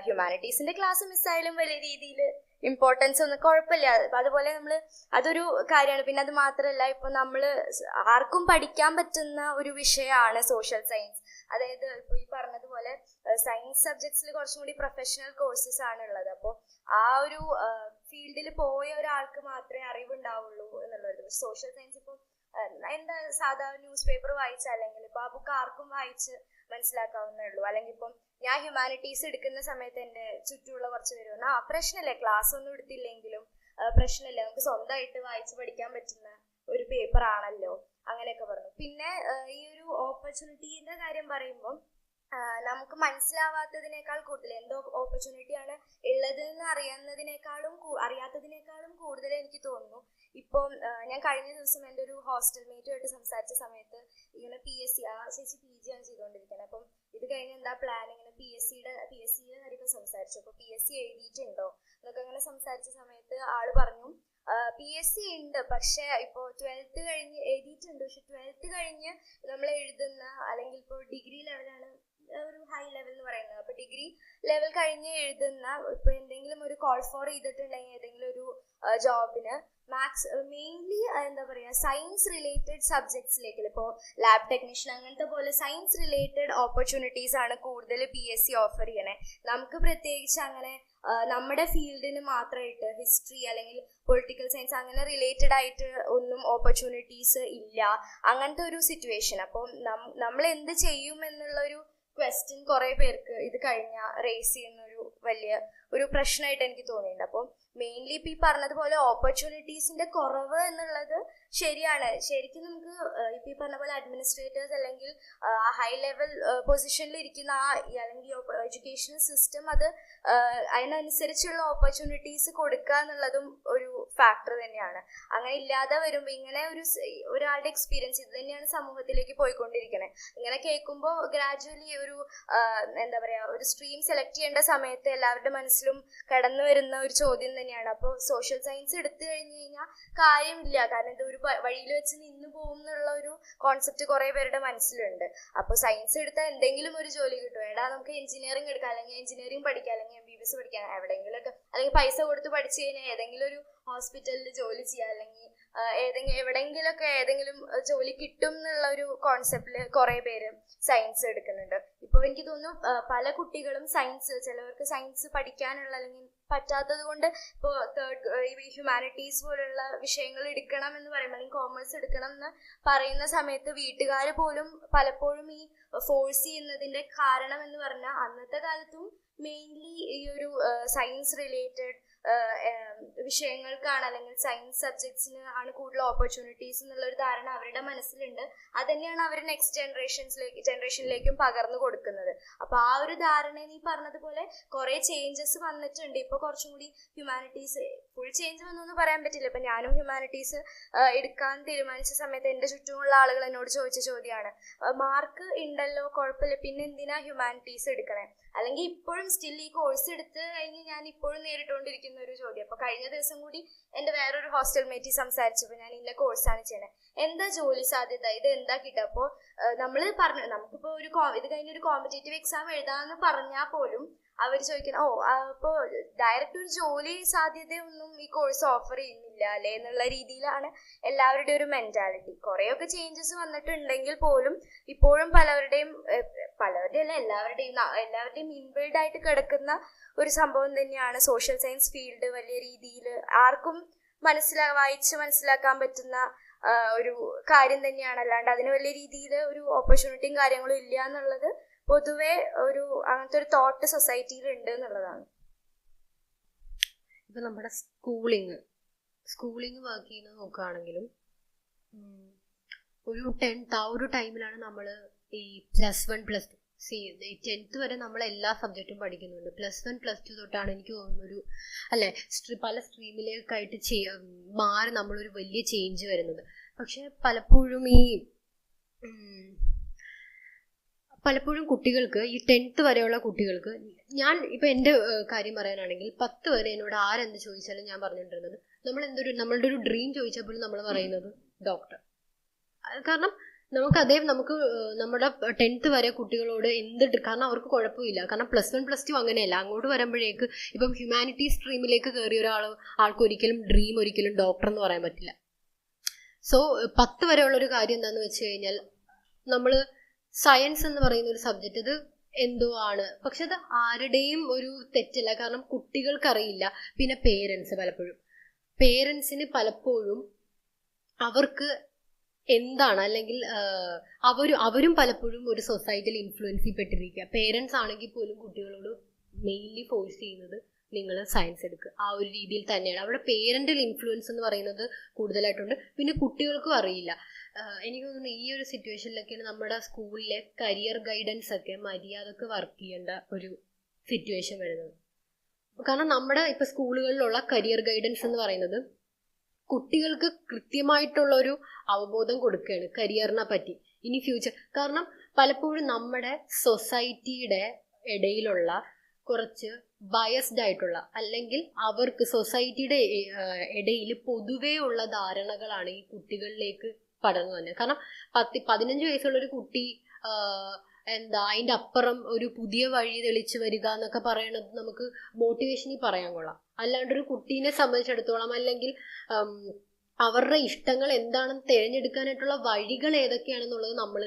ഹ്യൂമാനിറ്റീസിന്റെ ക്ലാസ് മിസ്സായാലും വലിയ രീതിയിൽ ഇമ്പോർട്ടൻസ് ഒന്നും കുഴപ്പമില്ല. അതുപോലെ നമ്മൾ അതൊരു കാര്യമാണ്. പിന്നെ അത് മാത്രമല്ല, ഇപ്പൊ നമ്മൾ ആർക്കും പഠിക്കാൻ പറ്റുന്ന ഒരു വിഷയമാണ് സോഷ്യൽ സയൻസ്. അതായത് ഇപ്പൊ ഈ പറഞ്ഞതുപോലെ സയൻസ് സബ്ജക്ട്സിൽ കുറച്ചും കൂടി പ്രൊഫഷണൽ കോഴ്സസ് ആണ് ഉള്ളത്. അപ്പോൾ ആ ഒരു ഫീൽഡിൽ പോയ ഒരാൾക്ക് മാത്രമേ അറിവുണ്ടാവുള്ളൂ എന്നുള്ളത്. സോഷ്യൽ സയൻസ് ഇപ്പം എന്താ സാധാരണ ന്യൂസ് പേപ്പർ വായിച്ച അല്ലെങ്കിൽ ഇപ്പൊ ആ ബുക്ക് ആർക്കും വായിച്ച് മനസ്സിലാക്കാവുന്നേ ഉള്ളൂ. അല്ലെങ്കിൽ ഇപ്പം ഞാൻ ഹ്യൂമാനിറ്റീസ് എടുക്കുന്ന സമയത്ത് എൻ്റെ ചുറ്റുമുള്ള കുറച്ച് പേര് വന്നാൽ പ്രശ്നമില്ല, ക്ലാസ് ഒന്നും എടുത്തില്ലെങ്കിലും പ്രശ്നമില്ല, നമുക്ക് സ്വന്തമായിട്ട് വായിച്ച് പഠിക്കാൻ പറ്റുന്ന ഒരു പേപ്പർ ആണല്ലോ അങ്ങനെയൊക്കെ പറഞ്ഞു. പിന്നെ ഈ ഒരു ഓപ്പർച്യൂണിറ്റീൻ്റെ കാര്യം പറയുമ്പോൾ നമുക്ക് മനസ്സിലാവാത്തതിനേക്കാൾ കൂടുതൽ എന്തോ ഓപ്പർച്യൂണിറ്റിയാണ് ഉള്ളത് എന്ന് അറിയാത്തതിനേക്കാളും കൂടുതൽ എനിക്ക് തോന്നുന്നു. ഇപ്പം ഞാൻ കഴിഞ്ഞ ദിവസം എൻ്റെ ഒരു ഹോസ്റ്റൽ മേറ്റുമായിട്ട് സംസാരിച്ച സമയത്ത് ഇങ്ങനെ PSC ആ ചേച്ചി PG ആണ് ചെയ്തുകൊണ്ടിരിക്കുന്നത്. അപ്പം ഇത് കഴിഞ്ഞ് എന്താ പ്ലാൻ, ഇങ്ങനെ PSCയുടെ കാര്യമൊക്കെ സംസാരിച്ചു. അപ്പോൾ PSC എഴുതിയിട്ടുണ്ടോ എന്നൊക്കെ അങ്ങനെ സംസാരിച്ച സമയത്ത് ആള് പറഞ്ഞു PSC ഉണ്ട്, പക്ഷെ ഇപ്പോൾ 12th കഴിഞ്ഞ് എഴുതിയിട്ടുണ്ട്, പക്ഷെ 12th കഴിഞ്ഞ് നമ്മൾ എഴുതുന്ന അല്ലെങ്കിൽ ഇപ്പോൾ ഡിഗ്രി ലെവലാണ് ഒരു ഹൈ ലെവൽ എന്ന് പറയുന്നത്. അപ്പോൾ ഡിഗ്രി ലെവൽ കഴിഞ്ഞ് എഴുതുന്ന ഇപ്പോൾ എന്തെങ്കിലും ഒരു കോൾ ഫോർ ചെയ്തിട്ടുണ്ടെങ്കിൽ ഏതെങ്കിലും ഒരു ജോബിന് മെയിൻലി എന്താ പറയുക സയൻസ് റിലേറ്റഡ് സബ്ജക്ട്സിലേക്ക്, ഇപ്പോൾ ലാബ് ടെക്നീഷ്യൻ അങ്ങനത്തെ പോലെ സയൻസ് റിലേറ്റഡ് ഓപ്പർച്യൂണിറ്റീസ് ആണ് കൂടുതൽ PSC ഓഫർ ചെയ്യണേ. നമുക്ക് പ്രത്യേകിച്ച് അങ്ങനെ നമ്മുടെ ഫീൽഡിന് മാത്രമായിട്ട് ഹിസ്റ്ററി അല്ലെങ്കിൽ പൊളിറ്റിക്കൽ സയൻസ് അങ്ങനെ റിലേറ്റഡ് ആയിട്ട് ഒന്നും ഓപ്പർച്യൂണിറ്റീസ് ഇല്ല, അങ്ങനത്തെ ഒരു സിറ്റുവേഷൻ. അപ്പോൾ നമ്മൾ എന്ത് ചെയ്യും എന്നുള്ളൊരു ക്വസ്റ്റ്യൻ കുറേ പേർക്ക് ഇത് കഴിഞ്ഞാൽ റേസ് ചെയ്യുന്ന വലിയ ഒരു പ്രശ്നമായിട്ട് എനിക്ക് തോന്നിയിട്ടുണ്ട്. അപ്പോൾ മെയിൻലി ഇപ്പം ഈ പറഞ്ഞതുപോലെ ഓപ്പർച്യൂണിറ്റീസിന്റെ കുറവ് എന്നുള്ളത് ശരിയാണ്. ശരിക്കും നമുക്ക് ഇപ്പം ഈ പറഞ്ഞ പോലെ അഡ്മിനിസ്ട്രേറ്റേഴ്സ് അല്ലെങ്കിൽ ഹൈ ലെവൽ പൊസിഷനിൽ ഇരിക്കുന്ന അല്ലെങ്കിൽ എഡ്യൂക്കേഷണൽ സിസ്റ്റം അത് അതിനനുസരിച്ചുള്ള ഓപ്പർച്യൂണിറ്റീസ് കൊടുക്കുക എന്നുള്ളതും ഒരു ഫാക്ടർ തന്നെയാണ്. അങ്ങനെ ഇല്ലാതെ വരുമ്പോൾ ഇങ്ങനെ ഒരാളുടെ എക്സ്പീരിയൻസ് ഇത് തന്നെയാണ് സമൂഹത്തിലേക്ക് പോയിക്കൊണ്ടിരിക്കുന്നത്. ഇങ്ങനെ കേൾക്കുമ്പോൾ ഗ്രാജുവലി ഒരു എന്താ പറയുക ഒരു സ്ട്രീം സെലക്ട് ചെയ്യേണ്ട സമയത്ത് എല്ലാവരുടെ മനസ്സിലും കടന്നു വരുന്ന ഒരു ചോദ്യം തന്നെയാണ്. അപ്പോൾ സോഷ്യൽ സയൻസ് എടുത്തു കഴിഞ്ഞു കഴിഞ്ഞാൽ കാര്യമില്ല, കാരണം ഇത് ഒരു വഴിയിൽ വെച്ച് നിന്ന് പോകും എന്നുള്ള ഒരു കോൺസെപ്റ്റ് കുറേ പേരുടെ മനസ്സിലുണ്ട്. അപ്പോൾ സയൻസ് എടുത്താൽ എന്തെങ്കിലും ഒരു ജോലി കിട്ടും, നമുക്ക് എഞ്ചിനീയറിംഗ് എടുക്കാം, അല്ലെങ്കിൽ എഞ്ചിനീയറിംഗ് പഠിക്കാം, അല്ലെങ്കിൽ MBBS പഠിക്കാം, എവിടെയെങ്കിലുമൊക്കെ അല്ലെങ്കിൽ പൈസ കൊടുത്ത് പഠിച്ചു കഴിഞ്ഞാൽ ഏതെങ്കിലും ഒരു ഹോസ്പിറ്റലിൽ ജോലി ചെയ്യാം, അല്ലെങ്കിൽ എവിടെയെങ്കിലുമൊക്കെ ഏതെങ്കിലും ജോലി കിട്ടും എന്നുള്ള ഒരു കോൺസെപ്റ്റിൽ കുറേ പേര് സയൻസ് എടുക്കുന്നുണ്ട്. ഇപ്പോൾ എനിക്ക് തോന്നുന്നു പല കുട്ടികളും സയൻസ്, ചിലവർക്ക് സയൻസ് പഠിക്കാനുള്ള അല്ലെങ്കിൽ പറ്റാത്തത് കൊണ്ട് ഇപ്പോൾ ഈ ഹ്യൂമാനിറ്റീസ് പോലുള്ള വിഷയങ്ങൾ എടുക്കണം എന്ന് പറയുമ്പോൾ അല്ലെങ്കിൽ കോമേഴ്സ് എടുക്കണം എന്ന് പറയുന്ന സമയത്ത് വീട്ടുകാർ പോലും പലപ്പോഴും ഈ ഫോഴ്സ് ചെയ്യുന്നതിന്റെ കാരണം എന്ന് പറഞ്ഞാൽ അന്നത്തെ കാലത്തും മെയിൻലി ഈ ഒരു സയൻസ് റിലേറ്റഡ് വിഷയങ്ങൾക്കാണ് അല്ലെങ്കിൽ സയൻസ് സബ്ജക്ട്സിന് ആണ് കൂടുതൽ ഓപ്പർച്യൂണിറ്റീസ് എന്നുള്ളൊരു ധാരണ അവരുടെ മനസ്സിലുണ്ട്. അത് തന്നെയാണ് അവർ നെക്സ്റ്റ് ജനറേഷനിലേക്കും പകർന്നു കൊടുക്കുന്നത്. അപ്പൊ ആ ഒരു ധാരണ നീ പറഞ്ഞതുപോലെ കുറെ ചേഞ്ചസ് വന്നിട്ടുണ്ട്. ഇപ്പൊ കുറച്ചും കൂടി ഹ്യൂമാനിറ്റീസ് ഫുൾ ചേഞ്ച് വന്നു എന്ന് പറയാൻ പറ്റില്ല. ഇപ്പൊ ഞാനും ഹ്യൂമാനിറ്റീസ് എടുക്കാൻ തീരുമാനിച്ച സമയത്ത് എൻ്റെ ചുറ്റുമുള്ള ആളുകൾ എന്നോട് ചോദിച്ച ചോദ്യമാണ്, മാർക്ക് ഉണ്ടല്ലോ കുഴപ്പമില്ല, പിന്നെ എന്തിനാ ഹ്യൂമാനിറ്റീസ് എടുക്കണേ? അല്ലെങ്കിൽ ഇപ്പോഴും സ്റ്റിൽ ഈ കോഴ്സ് എടുത്ത് കഴിഞ്ഞ് ഞാൻ ഇപ്പോഴും നേരിട്ടുകൊണ്ടിരിക്കുന്ന ഒരു ചോദ്യം. അപ്പൊ കഴിഞ്ഞ ദിവസം കൂടി എൻ്റെ വേറൊരു ഹോസ്റ്റൽ മേറ്റി സംസാരിച്ചപ്പോൾ ഞാൻ ഇന്ന കോഴ്സാണ് ചെയ്യണേ, എന്താ ജോലി സാധ്യത, ഇത് എന്താ കിട്ടുക? അപ്പോൾ നമ്മൾ പറഞ്ഞു നമുക്കിപ്പോൾ ഇത് കഴിഞ്ഞൊരു കോമ്പറ്റേറ്റീവ് എക്സാം എഴുതാമെന്ന് പറഞ്ഞാൽ പോലും അവർ ചോദിക്കണം, അപ്പോൾ ഡയറക്റ്റ് ഒരു ജോലി സാധ്യതയൊന്നും ഈ കോഴ്സ് ഓഫർ ചെയ്യുന്നില്ല അല്ലേ എന്നുള്ള രീതിയിലാണ് എല്ലാവരുടെയും ഒരു മെന്റാലിറ്റി. കുറേയൊക്കെ ചേഞ്ചസ് വന്നിട്ടുണ്ടെങ്കിൽ പോലും ഇപ്പോഴും പലവരുടെയും അല്ല എല്ലാവരുടെയും ഇൻബിൽഡ് ആയിട്ട് കിടക്കുന്ന ഒരു സംഭവം തന്നെയാണ് സോഷ്യൽ സയൻസ് ഫീൽഡ്. വലിയ രീതിയിൽ ആർക്കും വായിച്ച് മനസ്സിലാക്കാൻ പറ്റുന്ന ഒരു കാര്യം തന്നെയാണ്. അല്ലാണ്ട് അതിന് വലിയ രീതിയിൽ ഒരു ഓപ്പർച്യൂണിറ്റിയും കാര്യങ്ങളും ഇല്ല എന്നുള്ളത് പൊതുവെ അങ്ങനത്തെ ഒരു തോട്ട് സൊസൈറ്റിയിൽ ഉണ്ട് എന്നുള്ളതാണ്. ഇപ്പൊ നമ്മുടെ സ്കൂളിങ് വർക്ക് ചെയ്യുന്നത് നോക്കുകയാണെങ്കിലും ഒരു 10th ആ ഒരു ടൈമിലാണ് നമ്മൾ ഈ +1 +2 10th വരെ നമ്മൾ എല്ലാ സബ്ജക്റ്റും പഠിക്കുന്നുണ്ട്. +1 +2 തൊട്ടാണ് എനിക്ക് തോന്നുന്നൊരു അല്ലെ പല സ്ട്രീമിലേക്കായിട്ട് മാറി നമ്മളൊരു വലിയ ചേഞ്ച് വരുന്നത്. പക്ഷെ പലപ്പോഴും കുട്ടികൾക്ക് ഈ 10th വരെയുള്ള കുട്ടികൾക്ക്, ഞാൻ ഇപ്പൊ എൻ്റെ കാര്യം പറയാനാണെങ്കിൽ 10 വരെ എന്നോട് ആരെന്ത് ചോദിച്ചാലും ഞാൻ പറഞ്ഞുകൊണ്ടിരുന്നത് നമ്മളുടെ ഒരു ഡ്രീം ചോദിച്ചപ്പോഴും നമ്മൾ പറയുന്നത് ഡോക്ടർ. കാരണം നമുക്ക് നമ്മുടെ 10th വരെ കുട്ടികളോട് കാരണം അവർക്ക് കുഴപ്പമില്ല. കാരണം +1 +2 അങ്ങനെയല്ല. അങ്ങോട്ട് വരുമ്പോഴേക്ക് ഇപ്പം ഹ്യൂമാനിറ്റീസ് സ്ട്രീമിലേക്ക് കയറിയ ആൾക്ക് ഒരിക്കലും ഡോക്ടർ എന്ന് പറയാൻ പറ്റില്ല. സോ 10 വരെയുള്ളൊരു കാര്യം എന്താണെന്ന് വെച്ച് കഴിഞ്ഞാൽ നമ്മൾ സയൻസ് എന്ന് പറയുന്ന ഒരു സബ്ജക്റ്റ് ഇത് എന്തോ ആണ്. പക്ഷെ അത് ആരുടെയും ഒരു തെറ്റല്ല. കാരണം കുട്ടികൾക്കറിയില്ല. പിന്നെ പേരൻസിന് പലപ്പോഴും അവർക്ക് എന്താണ്, അല്ലെങ്കിൽ അവരും പലപ്പോഴും ഒരു സൊസൈറ്റിയിൽ ഇൻഫ്ലുവൻസ് പെട്ടിരിക്കുക. പേരൻസ് ആണെങ്കിൽ പോലും കുട്ടികളോട് മെയിൻലി ഫോഴ്സ് ചെയ്യുന്നത് നിങ്ങൾ സയൻസ് എടുക്കുക, ആ ഒരു രീതിയിൽ തന്നെയാണ്. അവിടെ പേരന്റൽ ഇൻഫ്ലുവൻസ് എന്ന് പറയുന്നത് കൂടുതലായിട്ടുണ്ട്. പിന്നെ കുട്ടികൾക്കും അറിയില്ല. എനിക്ക് തോന്നുന്നു ഈ ഒരു സിറ്റുവേഷനിലൊക്കെയാണ് നമ്മുടെ സ്കൂളിലെ കരിയർ ഗൈഡൻസ് ഒക്കെ മര്യാദക്ക് വർക്ക് ചെയ്യേണ്ട ഒരു സിറ്റുവേഷൻ വരുന്നത്. കാരണം നമ്മുടെ ഇപ്പൊ സ്കൂളുകളിലുള്ള കരിയർ ഗൈഡൻസ് എന്ന് പറയുന്നത് കുട്ടികൾക്ക് കൃത്യമായിട്ടുള്ള ഒരു അവബോധം കൊടുക്കുകയാണ് കരിയറിനെ പറ്റി, ഇനി ഫ്യൂച്ചർ. കാരണം പലപ്പോഴും നമ്മുടെ സൊസൈറ്റിയുടെ ഇടയിലുള്ള കുറച്ച് ബയസ്ഡ് ആയിട്ടുള്ള, അല്ലെങ്കിൽ അവർക്ക് സൊസൈറ്റിയുടെ ഇടയിൽ പൊതുവേ ഉള്ള ധാരണകളാണ് ഈ കുട്ടികളിലേക്ക് പടർന്നു തന്നെ. കാരണം 15 വയസ്സുള്ള ഒരു കുട്ടി അതിൻ്റെ അപ്പുറം ഒരു പുതിയ വഴി തെളിച്ച് വരിക എന്നൊക്കെ പറയണത് നമുക്ക് മോട്ടിവേഷനിൽ പറയാൻ കൊള്ളാം. അല്ലാണ്ട് ഒരു കുട്ടീനെ സംബന്ധിച്ചിടത്തോളം അല്ലെങ്കിൽ അവരുടെ ഇഷ്ടങ്ങൾ എന്താണെന്ന് തിരഞ്ഞെടുക്കാനായിട്ടുള്ള വഴികൾ ഏതൊക്കെയാണെന്നുള്ളത് നമ്മൾ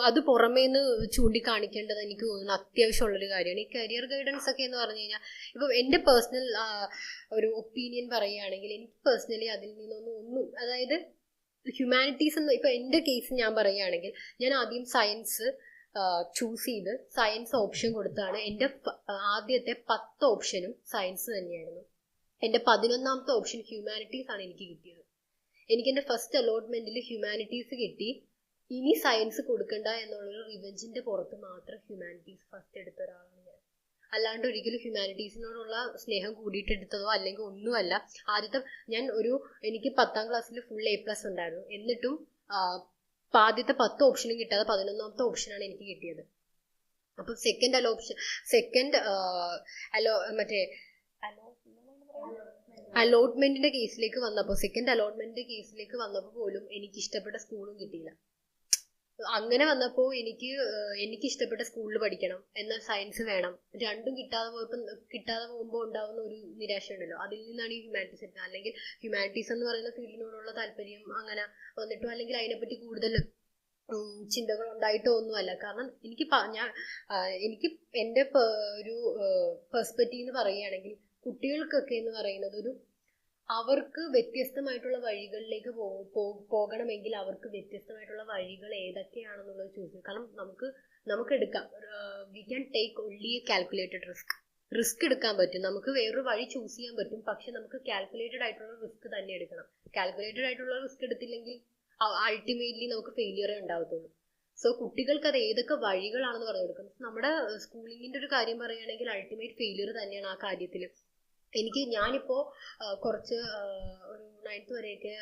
അത് പുറമേന്ന് ചൂണ്ടിക്കാണിക്കേണ്ടത് എനിക്ക് തോന്നുന്നു അത്യാവശ്യമുള്ളൊരു കാര്യമാണ്. ഈ കരിയർ ഗൈഡൻസ് ഒക്കെ എന്ന് പറഞ്ഞു കഴിഞ്ഞാൽ ഇപ്പം എൻ്റെ പേഴ്സണൽ ഒരു ഒപ്പീനിയൻ പറയുകയാണെങ്കിൽ എനിക്ക് പേഴ്സണലി അതിൽ നിന്നൊന്നും അതായത് ഹ്യൂമാനിറ്റീസ് എന്ന് ഇപ്പം എൻ്റെ കേസ് ഞാൻ പറയുകയാണെങ്കിൽ ഞാൻ ആദ്യം സയൻസ് ചൂസ് ചെയ്ത് സയൻസ് ഓപ്ഷൻ കൊടുത്താണ്. എൻ്റെ ആദ്യത്തെ 10 ഓപ്ഷനും സയൻസ് തന്നെയായിരുന്നു. എൻ്റെ 11ാമത്തെ ഓപ്ഷൻ ഹ്യൂമാനിറ്റീസ് ആണ് എനിക്ക് കിട്ടിയത്. എനിക്ക് എൻ്റെ ഫസ്റ്റ് അലോട്ട്മെന്റിൽ ഹ്യൂമാനിറ്റീസ് കിട്ടി. ഇനി സയൻസ് കൊടുക്കണ്ട എന്നുള്ളൊരു റിവെഞ്ചിന്റെ പുറത്ത് മാത്രം ഹ്യൂമാനിറ്റീസ് ഫസ്റ്റ് എടുത്ത ഒരാളാണ് ഞാൻ. അല്ലാണ്ട് ഒരിക്കലും ഹ്യൂമാനിറ്റീസിനോടുള്ള സ്നേഹം കൂടിയിട്ട് എടുത്തതോ അല്ലെങ്കിൽ ഒന്നുമല്ല. എനിക്ക് 10ാം ക്ലാസ്സിൽ ഫുൾ A+ ഉണ്ടായിരുന്നു. എന്നിട്ടും ആദ്യത്തെ 10 ഓപ്ഷനും കിട്ടാതെ 11ാമത്തെ ഓപ്ഷനാണ് എനിക്ക് കിട്ടിയത്. അപ്പൊ അലോട്ട്മെന്റിന്റെ കേസിലേക്ക് വന്നപ്പോൾ പോലും എനിക്ക് ഇഷ്ടപ്പെട്ട സ്കൂളും കിട്ടിയില്ല. അങ്ങനെ വന്നപ്പോൾ എനിക്ക് ഇഷ്ടപ്പെട്ട സ്കൂളിൽ പഠിക്കണം, എന്നാൽ സയൻസ് വേണം. രണ്ടും കിട്ടാതെ പോകുമ്പോൾ ഉണ്ടാവുന്ന ഒരു നിരാശ ഉണ്ടല്ലോ, അതിൽ നിന്നാണ് ഈ ഹ്യൂമാനിറ്റീസ് എടുക്കുന്നത്. അല്ലെങ്കിൽ ഹ്യൂമാനിറ്റീസ് എന്ന് പറയുന്ന ഫീൽഡിനോടുള്ള താല്പര്യം അങ്ങനെ വന്നിട്ടോ അല്ലെങ്കിൽ അതിനെപ്പറ്റി കൂടുതൽ ചിന്തകൾ ഉണ്ടായിട്ടോ ഒന്നുമല്ല. കാരണം എനിക്ക് എൻ്റെ ഒരു പെർസ്പെക്റ്റീവ് എന്ന് പറയുകയാണെങ്കിൽ കുട്ടികൾക്കൊക്കെ എന്ന് പറയുന്നത് അവർക്ക് വ്യത്യസ്തമായിട്ടുള്ള വഴികളിലേക്ക് പോകണമെങ്കിൽ അവർക്ക് വ്യത്യസ്തമായിട്ടുള്ള വഴികൾ ഏതൊക്കെയാണെന്നുള്ളത് ചൂസ് ചെയ്യും. കാരണം നമുക്ക് എടുക്കാം, we can take only A calculated risk എടുക്കാൻ പറ്റും, നമുക്ക് വേറൊരു വഴി ചൂസ് ചെയ്യാൻ പറ്റും. പക്ഷെ നമുക്ക് കാൽക്കുലേറ്റഡ് ആയിട്ടുള്ള റിസ്ക് തന്നെ എടുക്കണം. കാൽക്കുലേറ്റഡ് ആയിട്ടുള്ള റിസ്ക് എടുത്തില്ലെങ്കിൽ അൾട്ടിമേറ്റ്ലി നമുക്ക് ഫെയിലിയറേ ഉണ്ടാവത്തുള്ളൂ. സോ കുട്ടികൾക്ക് അത് ഏതൊക്കെ വഴികളാണെന്ന് പറഞ്ഞു കൊടുക്കണം. നമ്മുടെ സ്കൂളിങ്ങിന്റെ ഒരു കാര്യം പറയുകയാണെങ്കിൽ അൾട്ടിമേറ്റ് ഫെയിലിയർ തന്നെയാണ് ആ കാര്യത്തിൽ. ഞാനിപ്പോ കുറച്ച് ഒരു 9th വരെയൊക്കെ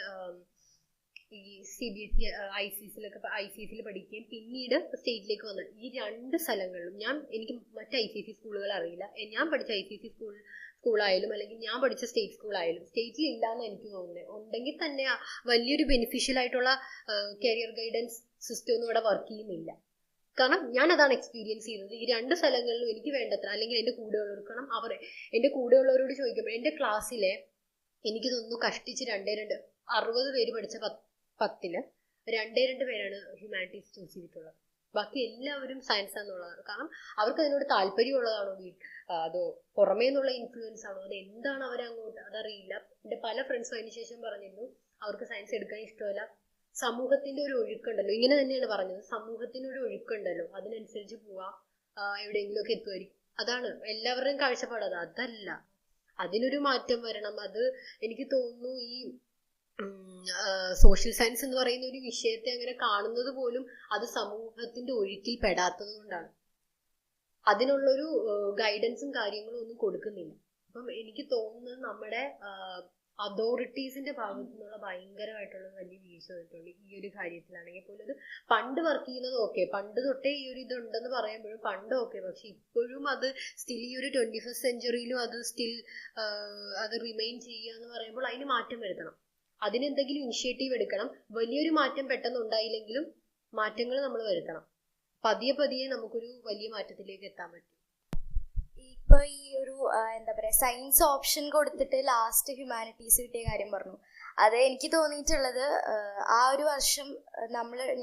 ഈ CBSE ICSE പഠിക്കുകയും പിന്നീട് സ്റ്റേറ്റിലേക്ക് വന്നത്. ഈ 2 സ്ഥലങ്ങളിലും എനിക്ക് മറ്റ് ICSE സ്കൂളുകൾ അറിയില്ല. ഞാൻ പഠിച്ച ICSE സ്കൂളായാലും അല്ലെങ്കിൽ ഞാൻ പഠിച്ച സ്റ്റേറ്റ് സ്കൂളായാലും സ്റ്റേറ്റിൽ ഇല്ലാന്ന് എനിക്ക് തോന്നുന്നത്. ഉണ്ടെങ്കിൽ തന്നെ വലിയൊരു ബെനിഫിഷ്യൽ ആയിട്ടുള്ള കരിയർ ഗൈഡൻസ് സിസ്റ്റം ഒന്നും ഇവിടെ വർക്ക് ചെയ്യുന്നില്ല. കാരണം ഞാൻ അതാണ് എക്സ്പീരിയൻസ് ചെയ്തത്. ഈ 2 സ്ഥലങ്ങളിലും എനിക്ക് വേണ്ടത്ര, അല്ലെങ്കിൽ എൻ്റെ കൂടെയുള്ളവർ, കാരണം എൻ്റെ കൂടെയുള്ളവരോട് ചോദിക്കുമ്പോൾ എൻ്റെ ക്ലാസ്സിലെ എനിക്ക് തോന്നുന്നു കഷ്ടിച്ച് 60 പേര് പഠിച്ച 10ൽ 2 പേരാണ് ഹ്യൂമാനിറ്റീസ് ചൂസ് ചെയ്തിട്ടുള്ളത്. ബാക്കി എല്ലാവരും സയൻസ് എന്നുള്ളതാണ്. കാരണം അവർക്ക് അതിനോട് താല്പര്യമുള്ളതാണോ, അതോ പുറമേ നിന്നുള്ള ഇൻഫ്ലുവൻസ് ആണോ, അത് എന്താണ് അവരങ്ങോട്ട് അതറിയില്ല. എൻ്റെ പല ഫ്രണ്ട്സും അതിനുശേഷം പറഞ്ഞിരുന്നു അവർക്ക് സയൻസ് എടുക്കാൻ ഇഷ്ടമല്ല. സമൂഹത്തിന്റെ ഒരു ഒഴുക്കുണ്ടല്ലോ, ഇങ്ങനെ തന്നെയാണ് പറഞ്ഞത്, സമൂഹത്തിന്റെ ഒരു ഒഴുക്കുണ്ടല്ലോ, അതിനനുസരിച്ച് പോവാം, എവിടെയെങ്കിലുമൊക്കെ എത്തുമായിരിക്കും. അതാണ് എല്ലാവരുടെയും കാഴ്ചപ്പാട്. അതല്ല, അതിനൊരു മാറ്റം വരണം. അത് എനിക്ക് തോന്നുന്നു ഈ സോഷ്യൽ സയൻസ് എന്ന് പറയുന്ന ഒരു വിഷയത്തെ അങ്ങനെ കാണുന്നത് പോലും അത് സമൂഹത്തിന്റെ ഒഴുക്കിൽ പെടാത്തത് കൊണ്ടാണ്. അതിനുള്ളൊരു ഗൈഡൻസും കാര്യങ്ങളും ഒന്നും കൊടുക്കുന്നില്ല. അപ്പം എനിക്ക് തോന്നുന്നത് നമ്മുടെ അതോറിറ്റീസിന്റെ ഭാഗത്തു നിന്നുള്ള ഭയങ്കരമായിട്ടുള്ള വലിയ വീഴ്ച വന്നിട്ടുണ്ട് ഈ ഒരു കാര്യത്തിലാണെങ്കിൽ പോലും. അത് പണ്ട് വർക്ക് ചെയ്യുന്നത് ഓക്കെ, പണ്ട് തൊട്ടേ ഈ ഒരു ഇതുണ്ടെന്ന് പറയുമ്പോഴും പണ്ട് ഓക്കെ, പക്ഷെ ഇപ്പോഴും അത് സ്റ്റിൽ ഈ ഒരു 21st സെഞ്ച്വറിയിലും അത് സ്റ്റിൽ അത് റിമെയിൻ ചെയ്യുക എന്ന് പറയുമ്പോൾ അതിന് മാറ്റം വരുത്തണം. അതിനെന്തെങ്കിലും ഇനിഷ്യേറ്റീവ് എടുക്കണം. വലിയൊരു മാറ്റം പെട്ടെന്ന് ഉണ്ടായില്ലെങ്കിലും മാറ്റങ്ങൾ നമ്മൾ വരുത്തണം. പതിയെ നമുക്കൊരു വലിയ മാറ്റത്തിലേക്ക് എത്താൻ പറ്റും. ഇപ്പൊ ഈ ഒരു എന്താ പറയാ, സയൻസ് ഓപ്ഷൻ കൊടുത്തിട്ട് ലാസ്റ്റ് ഹ്യൂമാനിറ്റീസ് കിട്ടിയ കാര്യം പറഞ്ഞു. അത് എനിക്ക് തോന്നിയിട്ടുള്ളത്, ആ ഒരു വർഷം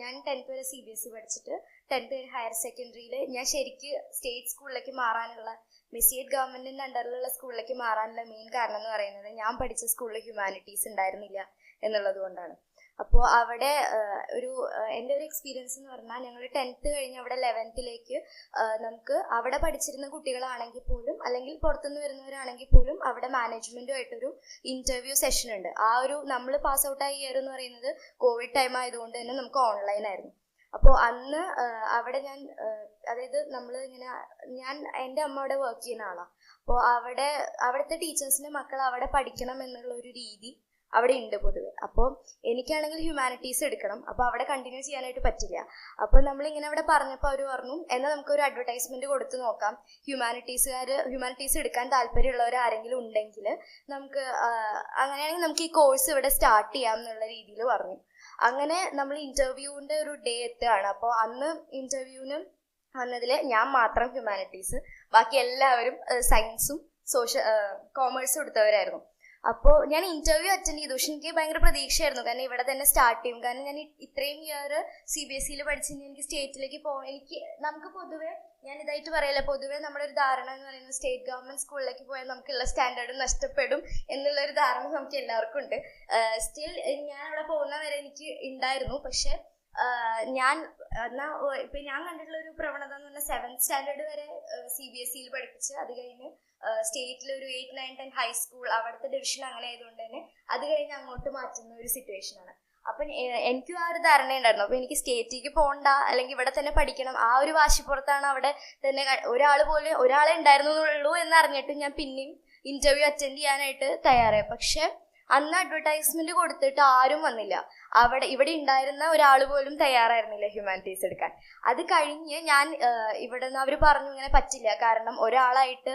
ഞാൻ 10th വരെ CBSE പഠിച്ചിട്ട് 10th ഹയർ സെക്കൻഡറിയിൽ ഞാൻ ശരിക്ക് സ്റ്റേറ്റ് സ്കൂളിലേക്ക് മാറാനുള്ള, മെസ്സിയേറ്റ് ഗവൺമെന്റിന്റെ അണ്ടറിലുള്ള സ്കൂളിലേക്ക് മാറാനുള്ള മെയിൻ കാരണം എന്ന് പറയുന്നത് ഞാൻ പഠിച്ച സ്കൂളിൽ ഹ്യൂമാനിറ്റീസ് ഉണ്ടായിരുന്നില്ല എന്നുള്ളത് കൊണ്ടാണ്. അപ്പോൾ അവിടെ എൻ്റെ ഒരു എക്സ്പീരിയൻസ് എന്ന് പറഞ്ഞാൽ, ഞങ്ങൾ 10th കഴിഞ്ഞ് അവിടെ 11th നമുക്ക് അവിടെ പഠിച്ചിരുന്ന കുട്ടികളാണെങ്കിൽ പോലും, അല്ലെങ്കിൽ പുറത്തുനിന്ന് വരുന്നവരാണെങ്കിൽ പോലും, അവിടെ മാനേജ്മെന്റുമായിട്ടൊരു ഇന്റർവ്യൂ സെഷൻ ഉണ്ട്. നമ്മൾ പാസ് ഔട്ടായ ഇയർ എന്ന് പറയുന്നത് കോവിഡ് ടൈം ആയതുകൊണ്ട് തന്നെ നമുക്ക് ഓൺലൈൻ ആയിരുന്നു. അപ്പോൾ അന്ന് അവിടെ അതായത് ഞാൻ എൻ്റെ അമ്മ അവിടെ വർക്ക് ചെയ്യുന്ന ആളാണ്. അപ്പോൾ അവിടുത്തെ ടീച്ചേഴ്സിന്റെ മക്കൾ അവിടെ പഠിക്കണം എന്നുള്ള ഒരു രീതി അവിടെ ഉണ്ട് പൊതുവെ. അപ്പോൾ എനിക്കാണെങ്കിൽ ഹ്യൂമാനിറ്റീസ് എടുക്കണം, അപ്പോൾ അവിടെ കണ്ടിന്യൂ ചെയ്യാനായിട്ട് പറ്റില്ല. അപ്പോൾ നമ്മളിങ്ങനെ അവിടെ പറഞ്ഞപ്പോൾ അവർ പറഞ്ഞു, എന്നാൽ നമുക്കൊരു അഡ്വർടൈസ്മെന്റ് കൊടുത്ത് നോക്കാം, ഹ്യൂമാനിറ്റീസ് എടുക്കാൻ താല്പര്യമുള്ളവർ ആരെങ്കിലും ഉണ്ടെങ്കിൽ നമുക്ക് അങ്ങനെയാണെങ്കിൽ നമുക്ക് ഈ കോഴ്സ് ഇവിടെ സ്റ്റാർട്ട് ചെയ്യാം എന്നുള്ള രീതിയിൽ പറഞ്ഞു. അങ്ങനെ നമ്മൾ ഇന്റർവ്യൂവിന്റെ ഒരു ഡേ എത്തുകയാണ്. അപ്പോൾ അന്ന് ഇന്റർവ്യൂവിന് വന്നതിൽ ഞാൻ മാത്രം ഹ്യൂമാനിറ്റീസ്, ബാക്കി എല്ലാവരും സയൻസും കോമേഴ്സും എടുത്തവരായിരുന്നു. അപ്പോൾ ഞാൻ ഇന്റർവ്യൂ അറ്റൻഡ് ചെയ്തു. പക്ഷെ എനിക്ക് ഭയങ്കര പ്രതീക്ഷയായിരുന്നു, കാരണം ഇവിടെ തന്നെ സ്റ്റാർട്ട് ചെയ്യും. കാരണം ഞാൻ ഇത്രയും ഇയർ CBSE പഠിച്ചു എനിക്ക് സ്റ്റേറ്റിലേക്ക് നമുക്ക് പൊതുവെ, ഞാൻ ഇതായിട്ട് പറയല്ല, പൊതുവെ നമ്മുടെ ഒരു ധാരണ എന്ന് പറയുന്നത് സ്റ്റേറ്റ് ഗവൺമെന്റ് സ്കൂളിലേക്ക് പോയാൽ നമുക്കുള്ള സ്റ്റാൻഡേർഡ് നഷ്ടപ്പെടും എന്നുള്ളൊരു ധാരണ നമുക്ക് എല്ലാവർക്കും ഉണ്ട്. സ്റ്റിൽ ഞാൻ അവിടെ പോകുന്ന വരെ എനിക്ക് ഉണ്ടായിരുന്നു. പക്ഷെ ഞാൻ കണ്ടിട്ടുള്ള ഒരു പ്രവണത എന്ന് പറഞ്ഞാൽ 7th സ്റ്റാൻഡേർഡ് വരെ CBSE പഠിപ്പിച്ച് അത് കഴിഞ്ഞ് സ്റ്റേറ്റിൽ ഒരു 8, 9, 10 ഹൈസ്കൂൾ, അവിടുത്തെ ഡിവിഷൻ അങ്ങനെ ആയതുകൊണ്ട് തന്നെ അത് കഴിഞ്ഞ് അങ്ങോട്ട് മാറ്റുന്ന ഒരു സിറ്റുവേഷനാണ്. അപ്പം എനിക്കും ആ ഒരു ധാരണ ഉണ്ടായിരുന്നു. അപ്പൊ എനിക്ക് സ്റ്റേറ്റിലേക്ക് പോകണ്ട, അല്ലെങ്കിൽ ഇവിടെ തന്നെ പഠിക്കണം, ആ ഒരു വാശിപ്പുറത്താണ് അവിടെ തന്നെ ഒരാളെ ഉണ്ടായിരുന്നുള്ളൂ എന്നറിഞ്ഞിട്ട് ഞാൻ പിന്നെയും ഇന്റർവ്യൂ അറ്റൻഡ് ചെയ്യാനായിട്ട് തയ്യാറായി. പക്ഷെ അന്ന് അഡ്വർടൈസ്മെന്റ് കൊടുത്തിട്ട് ആരും വന്നില്ല. ഇവിടെ ഉണ്ടായിരുന്ന ഒരാൾ പോലും തയ്യാറായിരുന്നില്ല ഹ്യൂമാനിറ്റീസ് എടുക്കാൻ. അത് കഴിഞ്ഞ് ഞാൻ ഇവിടെ നിന്ന് അവർ പറഞ്ഞു ഇങ്ങനെ പറ്റില്ല, കാരണം ഒരാളായിട്ട്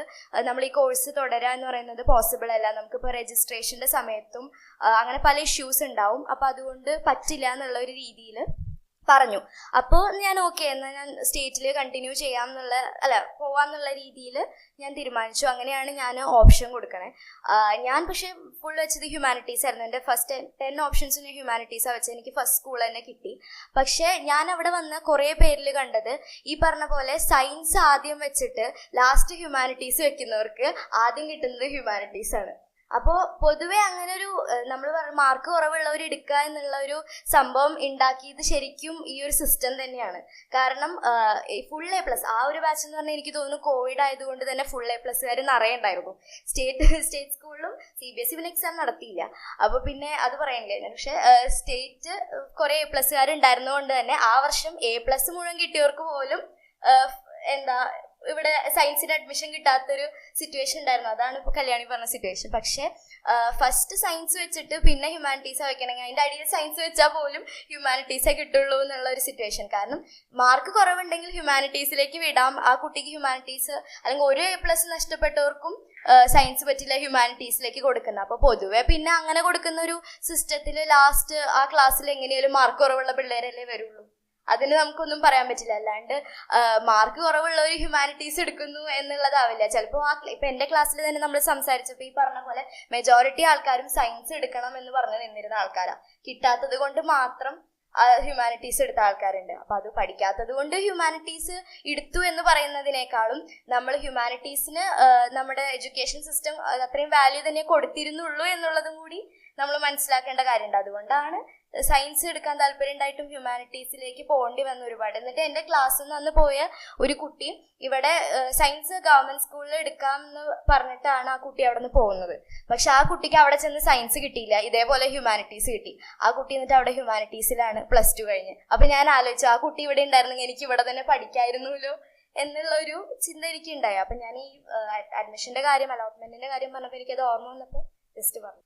നമ്മൾ ഈ കോഴ്സ് തുടരുക എന്ന് പറയുന്നത് പോസിബിൾ അല്ല, നമുക്കിപ്പോൾ രജിസ്ട്രേഷന്റെ സമയത്തും അങ്ങനെ പല ഇഷ്യൂസ് ഉണ്ടാവും, അപ്പൊ അതുകൊണ്ട് പറ്റില്ല എന്നുള്ള ഒരു രീതിയിൽ പറഞ്ഞു. അപ്പോൾ ഞാൻ ഓക്കെ എന്നാൽ ഞാൻ സ്റ്റേറ്റിൽ കണ്ടിന്യൂ പോവാന്നുള്ള രീതിയിൽ ഞാൻ തീരുമാനിച്ചു. അങ്ങനെയാണ് ഞാൻ ഓപ്ഷൻ കൊടുക്കണേ. ഞാൻ പക്ഷേ ഫുൾ വെച്ചത് ഹ്യൂമാനിറ്റീസ് ആയിരുന്നു. എൻ്റെ ഫസ്റ്റ് 10 ഓപ്ഷൻസ് ഞാൻ ഹ്യൂമാനിറ്റീസാണ് വെച്ചത്. എനിക്ക് ഫസ്റ്റ് സ്കൂൾ തന്നെ കിട്ടി. പക്ഷേ ഞാൻ അവിടെ വന്ന കുറേ പേരിൽ കണ്ടത് ഈ പറഞ്ഞ പോലെ സയൻസ് ആദ്യം വെച്ചിട്ട് ലാസ്റ്റ് ഹ്യൂമാനിറ്റീസ് വെക്കുന്നവർക്ക് ആദ്യം കിട്ടുന്നത് ഹ്യൂമാനിറ്റീസാണ്. അപ്പോൾ പൊതുവെ അങ്ങനെ ഒരു നമ്മൾ മാർക്ക് കുറവുള്ളവർ എടുക്കുക എന്നുള്ള ഒരു സംഭവം ഉണ്ടാക്കിയത് ശരിക്കും ഈ ഒരു സിസ്റ്റം തന്നെയാണ്. കാരണം ഫുൾ A+, ആ ഒരു ബാച്ച് എന്ന് പറഞ്ഞാൽ എനിക്ക് തോന്നുന്നു കോവിഡ് ആയതുകൊണ്ട് തന്നെ ഫുൾ A+കാർ നിറയുണ്ടായിരുന്നു. സ്റ്റേറ്റ് സ്കൂളിലും CBSE പിന്നെ എക്സാം നടത്തിയില്ല. അപ്പോൾ പിന്നെ അത് പറയണ്ടേ. പക്ഷെ സ്റ്റേറ്റ് കുറേ A+കാർ ഉണ്ടായിരുന്നതുകൊണ്ട് തന്നെ ആ വർഷം A+ മുഴുവൻ കിട്ടിയവർക്ക് പോലും ഇവിടെ സയൻസിന് അഡ്മിഷൻ കിട്ടാത്തൊരു സിറ്റുവേഷൻ ഉണ്ടായിരുന്നു. അതാണ് ഇപ്പോൾ കല്യാണി പറഞ്ഞ സിറ്റുവേഷൻ. പക്ഷേ ഫസ്റ്റ് സയൻസ് വെച്ചിട്ട് പിന്നെ ഹ്യൂമാനിറ്റീസാണ് വെക്കണമെങ്കിൽ അതിൻ്റെ അടിയിൽ സയൻസ് വെച്ചാൽ പോലും ഹ്യൂമാനിറ്റീസേ കിട്ടുള്ളൂ എന്നുള്ള ഒരു സിറ്റുവേഷൻ. കാരണം മാർക്ക് കുറവുണ്ടെങ്കിൽ ഹ്യൂമാനിറ്റീസിലേക്ക് വിടാം. ആ കുട്ടിക്ക് ഹ്യൂമാനിറ്റീസ് അല്ലെങ്കിൽ ഒരു A+ നഷ്ടപ്പെട്ടവർക്കും സയൻസ് പറ്റില്ല, ഹ്യൂമാനിറ്റീസിലേക്ക് കൊടുക്കുന്നത്. അപ്പോൾ പൊതുവെ പിന്നെ അങ്ങനെ കൊടുക്കുന്ന ഒരു സിസ്റ്റത്തിൽ ലാസ്റ്റ് ആ ക്ലാസ്സിൽ എങ്ങനെയാലും മാർക്ക് കുറവുള്ള പിള്ളേരല്ലേ വരുള്ളൂ. അതിന് നമുക്കൊന്നും പറയാൻ പറ്റില്ല. അല്ലാണ്ട് മാർക്ക് കുറവുള്ളവർ ഹ്യൂമാനിറ്റീസ് എടുക്കുന്നു എന്നുള്ളതാവില്ല. ചിലപ്പോൾ ഇപ്പം എൻ്റെ ക്ലാസ്സിൽ തന്നെ നമ്മൾ സംസാരിച്ചപ്പോൾ ഈ പറഞ്ഞ പോലെ മെജോറിറ്റി ആൾക്കാരും സയൻസ് എടുക്കണം എന്ന് പറഞ്ഞ് നിന്നിരുന്ന ആൾക്കാരാണ്. കിട്ടാത്തത് കൊണ്ട് മാത്രം ഹ്യൂമാനിറ്റീസ് എടുത്ത ആൾക്കാരുണ്ട്. അപ്പം അത് പഠിക്കാത്തത് കൊണ്ട് ഹ്യൂമാനിറ്റീസ് എടുത്തു എന്ന് പറയുന്നതിനേക്കാളും നമ്മൾ ഹ്യൂമാനിറ്റീസിന് നമ്മുടെ എഡ്യൂക്കേഷൻ സിസ്റ്റം അത്രയും വാല്യൂ തന്നെ കൊടുത്തിരുന്നുള്ളൂ എന്നുള്ളതും കൂടി നമ്മൾ മനസ്സിലാക്കേണ്ട കാര്യമുണ്ട്. അതുകൊണ്ടാണ് സയൻസ് എടുക്കാൻ താല്പര്യം ഉണ്ടായിട്ടും ഹ്യൂമാനിറ്റീസിലേക്ക് പോകേണ്ടി വന്നു ഒരുപാട്. എന്നിട്ട് എൻ്റെ ക്ലാസ്സിൽ നിന്ന് അന്ന് പോയ ഒരു കുട്ടി ഇവിടെ സയൻസ് ഗവൺമെന്റ് സ്കൂളിൽ എടുക്കാമെന്ന് പറഞ്ഞിട്ടാണ് ആ കുട്ടി അവിടെ നിന്ന് പോകുന്നത്. പക്ഷെ ആ കുട്ടിക്ക് അവിടെ ചെന്ന് സയൻസ് കിട്ടിയില്ല, ഇതേപോലെ ഹ്യൂമാനിറ്റീസ് കിട്ടി. ആ കുട്ടി എന്നിട്ട് അവിടെ ഹ്യൂമാനിറ്റീസിലാണ് +2 കഴിഞ്ഞ്. അപ്പം ഞാൻ ആലോചിച്ചു ആ കുട്ടി ഇവിടെ ഉണ്ടായിരുന്നെങ്കിൽ എനിക്ക് ഇവിടെ തന്നെ പഠിക്കായിരുന്നല്ലോ എന്നുള്ള ഒരു ചിന്ത എനിക്ക് ഉണ്ടായി. അപ്പം ഞാൻ ഈ അഡ്മിഷൻ്റെ കാര്യം, അലോട്ട്മെന്റിന്റെ കാര്യം പറഞ്ഞപ്പോൾ എനിക്കത് ഓർമ്മ വന്നപ്പോൾ ജസ്റ്റ് പറഞ്ഞു.